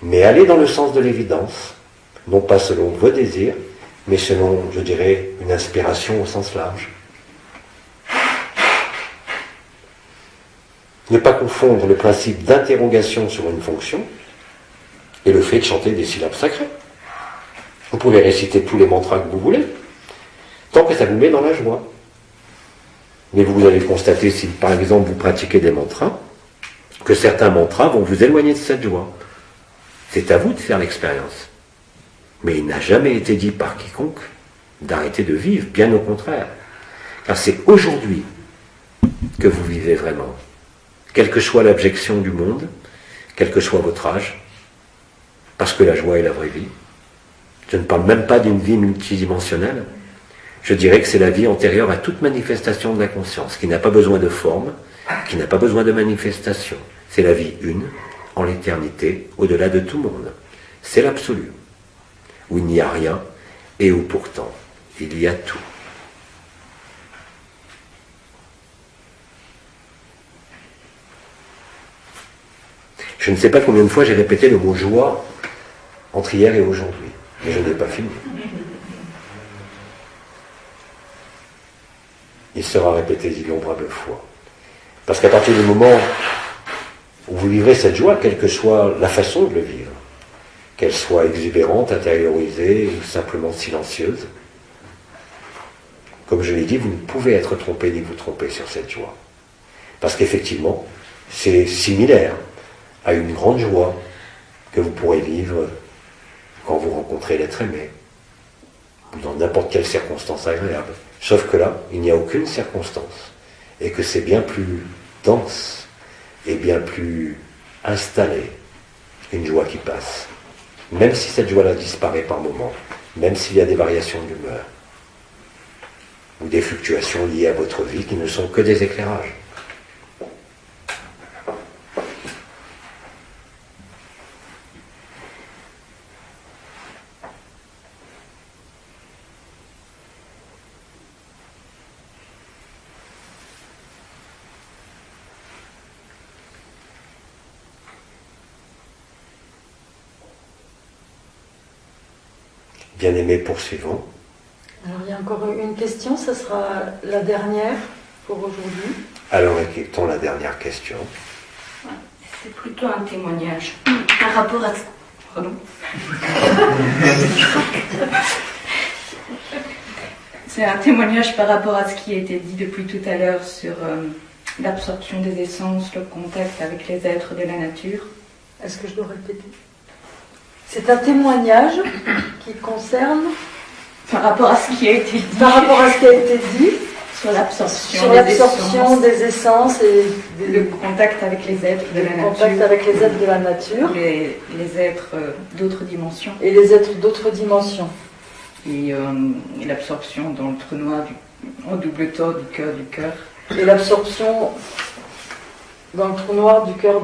mais allez dans le sens de l'évidence, non pas selon vos désirs, mais selon, je dirais, une inspiration au sens large. Ne pas confondre le principe d'interrogation sur une fonction et le fait de chanter des syllabes sacrées. Vous pouvez réciter tous les mantras que vous voulez, tant que ça vous met dans la joie. Mais vous allez constater, si par exemple vous pratiquez des mantras, que certains mantras vont vous éloigner de cette joie. C'est à vous de faire l'expérience. Mais il n'a jamais été dit par quiconque d'arrêter de vivre, bien au contraire. Car c'est aujourd'hui que vous vivez vraiment. Quelle que soit l'abjection du monde, quel que soit votre âge, parce que la joie est la vraie vie. Je ne parle même pas d'une vie multidimensionnelle. Je dirais que c'est la vie antérieure à toute manifestation de la conscience, qui n'a pas besoin de forme, qui n'a pas besoin de manifestation. C'est la vie une, en l'éternité, au-delà de tout monde. C'est l'absolu, où il n'y a rien, et où pourtant il y a tout. Je ne sais pas combien de fois j'ai répété le mot joie entre hier et aujourd'hui, mais je n'ai pas fini. Il sera répété d'innombrables fois. Parce qu'à partir du moment où vous vivrez cette joie, quelle que soit la façon de le vivre, qu'elle soit exubérante, intériorisée ou simplement silencieuse, comme je l'ai dit, vous ne pouvez être trompé ni vous tromper sur cette joie. Parce qu'effectivement, c'est similaire à une grande joie que vous pourrez vivre quand vous rencontrez l'être aimé, ou dans n'importe quelle circonstance agréable. Sauf que là, il n'y a aucune circonstance, et que c'est bien plus dense, et bien plus installé, une joie qui passe. Même si cette joie-là disparaît par moments, même s'il y a des variations d'humeur, ou des fluctuations liées à votre vie qui ne sont que des éclairages. Bien-aimés, poursuivons. Alors il y a encore une question, ça sera la dernière. pour aujourd'hui. Alors, écoutons la dernière question. C'est plutôt un témoignage par rapport à... Pardon. C'est un témoignage par rapport à ce qui a été dit depuis tout à l'heure sur l'absorption des essences, le contact avec les êtres de la nature. Est-ce que je dois répéter? C'est un témoignage qui concerne... Par rapport à ce qui a été dit. Par rapport à ce qui a été dit sur l'absorption des essences et le contact avec les êtres de la nature. Contact avec les êtres de la nature. Les êtres d'autres dimensions. Et les êtres d'autres dimensions. Et l'absorption dans le trou noir en double tort du cœur. Et l'absorption dans le trou noir du cœur.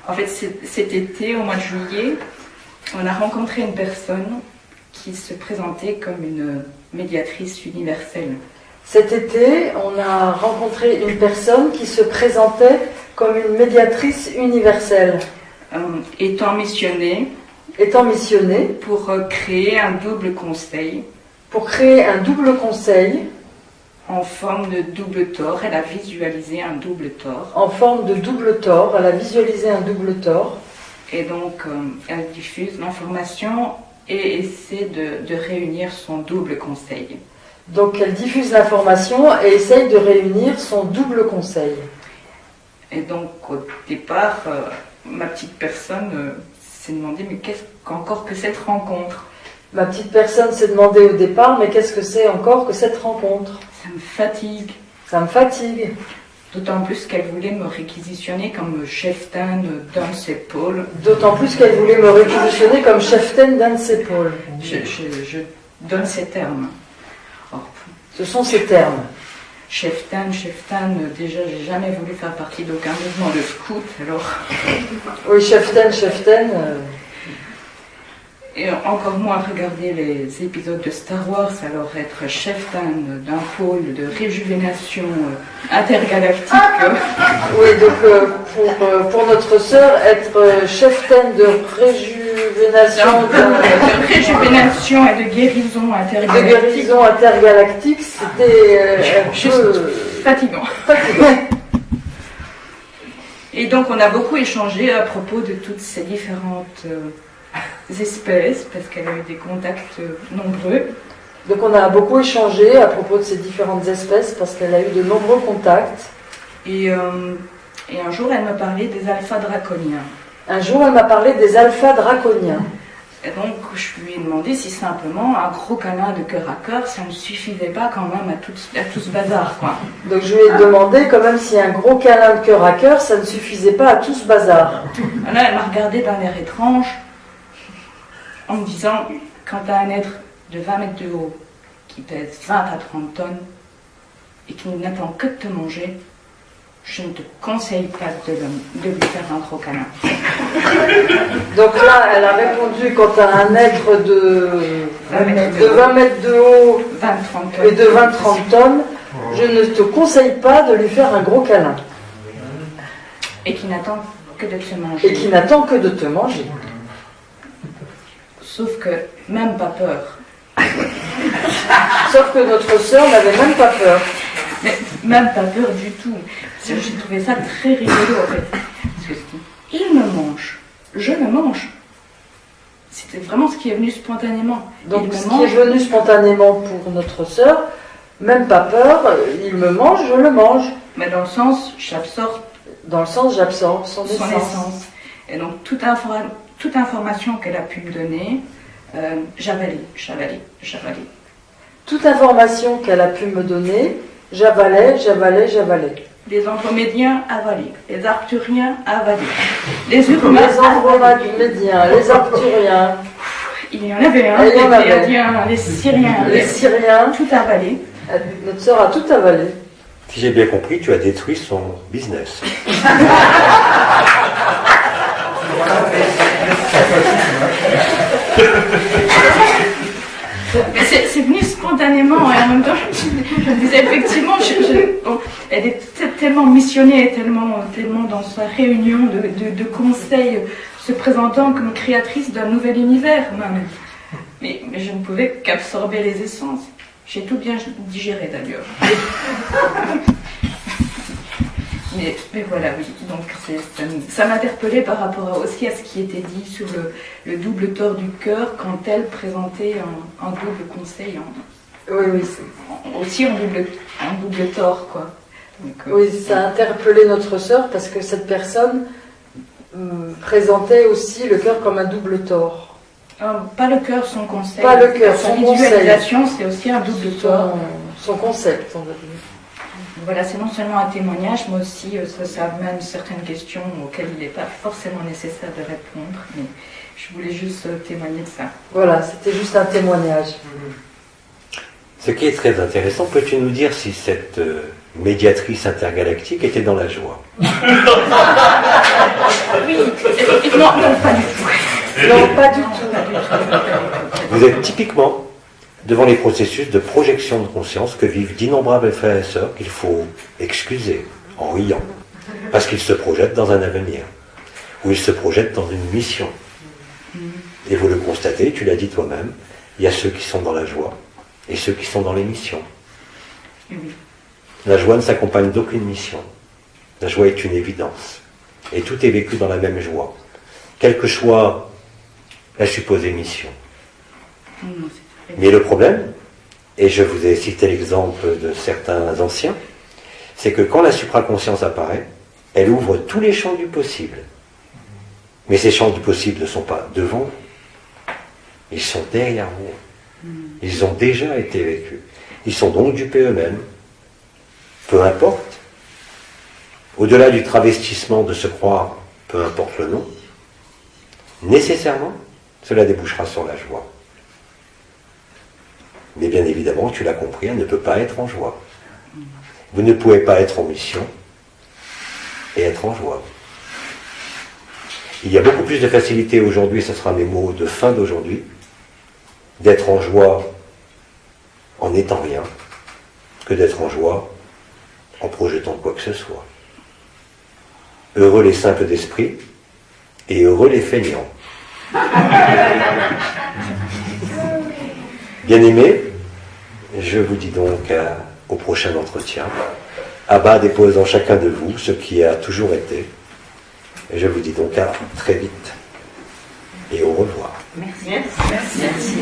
En fait, cet été, au mois de juillet, on a rencontré une personne qui se présentait comme une médiatrice universelle. Cet été, on a rencontré une personne qui se présentait comme une médiatrice universelle. Étant missionnée pour créer un double conseil. Pour créer un double conseil. En forme de double tort, elle a visualisé un double tort. En forme de double tort, elle a visualisé un double tort. Et donc, elle diffuse l'information et essaie de réunir son double conseil. Donc, elle diffuse l'information et essaye de réunir son double conseil. Et donc, au départ, ma petite personne s'est demandé, mais qu'est-ce qu'encore que cette rencontre? Ma petite personne s'est demandé au départ, mais qu'est-ce que c'est encore que cette rencontre? Ça me fatigue. Ça me fatigue. D'autant plus qu'elle voulait me réquisitionner comme cheftaine d'un de ses pôles. D'autant plus qu'elle voulait me réquisitionner comme cheftaine d'un de ses pôles. Je donne ces termes. Ce sont ces termes. Cheftaine, déjà j'ai jamais voulu faire partie d'aucun mouvement de scout, alors... Oui, cheftaine. Et encore moins regarder les épisodes de Star Wars, alors être cheftaine d'un pôle de réjuvénation intergalactique. Oui, donc pour notre sœur, être cheftaine de réjuvénation... De réjuvénation et de guérison intergalactique. C'était fatigant. Et donc on a beaucoup échangé à propos de toutes ces différentes... espèces, parce qu'elle a eu des contacts nombreux. Donc on a beaucoup échangé à propos de ces différentes espèces, parce qu'elle a eu de nombreux contacts. Et un jour, elle me parlait des alphas draconiens. Et donc, je lui ai demandé si simplement un gros câlin de cœur à cœur, ça ne suffisait pas quand même à tout ce bazar, quoi. Donc je lui ai demandé quand même si un gros câlin de cœur à cœur, ça ne suffisait pas à tout ce bazar. Là, elle m'a regardé d'un air étrange, en me disant, quand tu as un être de 20 mètres de haut, qui pèse 20 à 30 tonnes, et qui n'attend que de te manger, je ne te conseille pas de lui faire un gros câlin. Donc là, elle a répondu, quand tu as un être de 20 mètres de haut et de 20-30 tonnes, je ne te conseille pas de lui faire un gros câlin. Et qui n'attend que de te manger. Sauf que même pas peur. Sauf que notre sœur n'avait même pas peur. Mais même pas peur du tout. J'ai trouvé ça très rigolo en fait. Parce que il me mange, je le mange. C'était vraiment ce qui est venu spontanément. Donc ce qui est venu spontanément pour notre sœur, même pas peur, il me mange, je le mange. Mais dans le sens, j'absorbe. Son essence. Et donc toute information qu'elle a pu me donner, j'avalais. Toute information qu'elle a pu me donner, j'avalais. Les Andromédiens avalés, les Arcturiens avalés, les Urmains les Andromédiens, les Arcturiens. Il y en avait un, les Pléiadiens, les Syriens, tout avalé. Notre sœur a tout avalé. Si j'ai bien compris, tu as détruit son business. C'est venu spontanément et en même temps je me disais effectivement elle est tellement missionnée, tellement dans sa réunion de conseils, se présentant comme créatrice d'un nouvel univers même. Mais je ne pouvais qu'absorber les essences. J'ai tout bien digéré d'ailleurs. mais voilà, oui. Donc ça m'interpellait par rapport aussi à ce qui était dit sur le double tort du cœur quand elle présentait un double conseil. Oui. Aussi en double tort, quoi. Donc, oui, ça a interpellé notre sœur parce que cette personne présentait aussi le cœur comme un double tort. Pas le cœur, son conseil. Pas le cœur, son visualisation, c'est aussi un double tort. Son concept, on va dire. Voilà, c'est non seulement un témoignage, mais aussi ça amène certaines questions auxquelles il n'est pas forcément nécessaire de répondre. Mais je voulais juste témoigner de ça. Voilà, c'était juste un témoignage. Ce qui est très intéressant, peux-tu nous dire si cette médiatrice intergalactique était dans la joie? Oui, non, pas du tout. Non, pas du tout. Vous êtes typiquement devant les processus de projection de conscience que vivent d'innombrables frères et sœurs qu'il faut excuser en riant, parce qu'ils se projettent dans un avenir, ou ils se projettent dans une mission. Et vous le constatez, tu l'as dit toi-même, il y a ceux qui sont dans la joie et ceux qui sont dans les missions. Oui. La joie ne s'accompagne d'aucune mission. La joie est une évidence. Et tout est vécu dans la même joie. Quelle que soit la supposée mission. Mais le problème, et je vous ai cité l'exemple de certains anciens, c'est que quand la supraconscience apparaît, elle ouvre tous les champs du possible. Mais ces champs du possible ne sont pas devant vous. Ils sont derrière vous. Ils ont déjà été vécus. Ils sont donc dupés eux-mêmes. Peu importe. Au-delà du travestissement de se croire, peu importe le nom, nécessairement, cela débouchera sur la joie. Mais bien évidemment, tu l'as compris, elle ne peut pas être en joie. Vous ne pouvez pas être en mission et être en joie. Il y a beaucoup plus de facilité aujourd'hui, ce sera mes mots de fin d'aujourd'hui, d'être en joie en n'étant rien, que d'être en joie en projetant quoi que ce soit. Heureux les simples d'esprit et heureux les feignants. Bien-aimés, je vous dis donc au prochain entretien. Abba dépose en chacun de vous ce qui a toujours été. Et je vous dis donc à très vite. Et au revoir. Merci. Merci.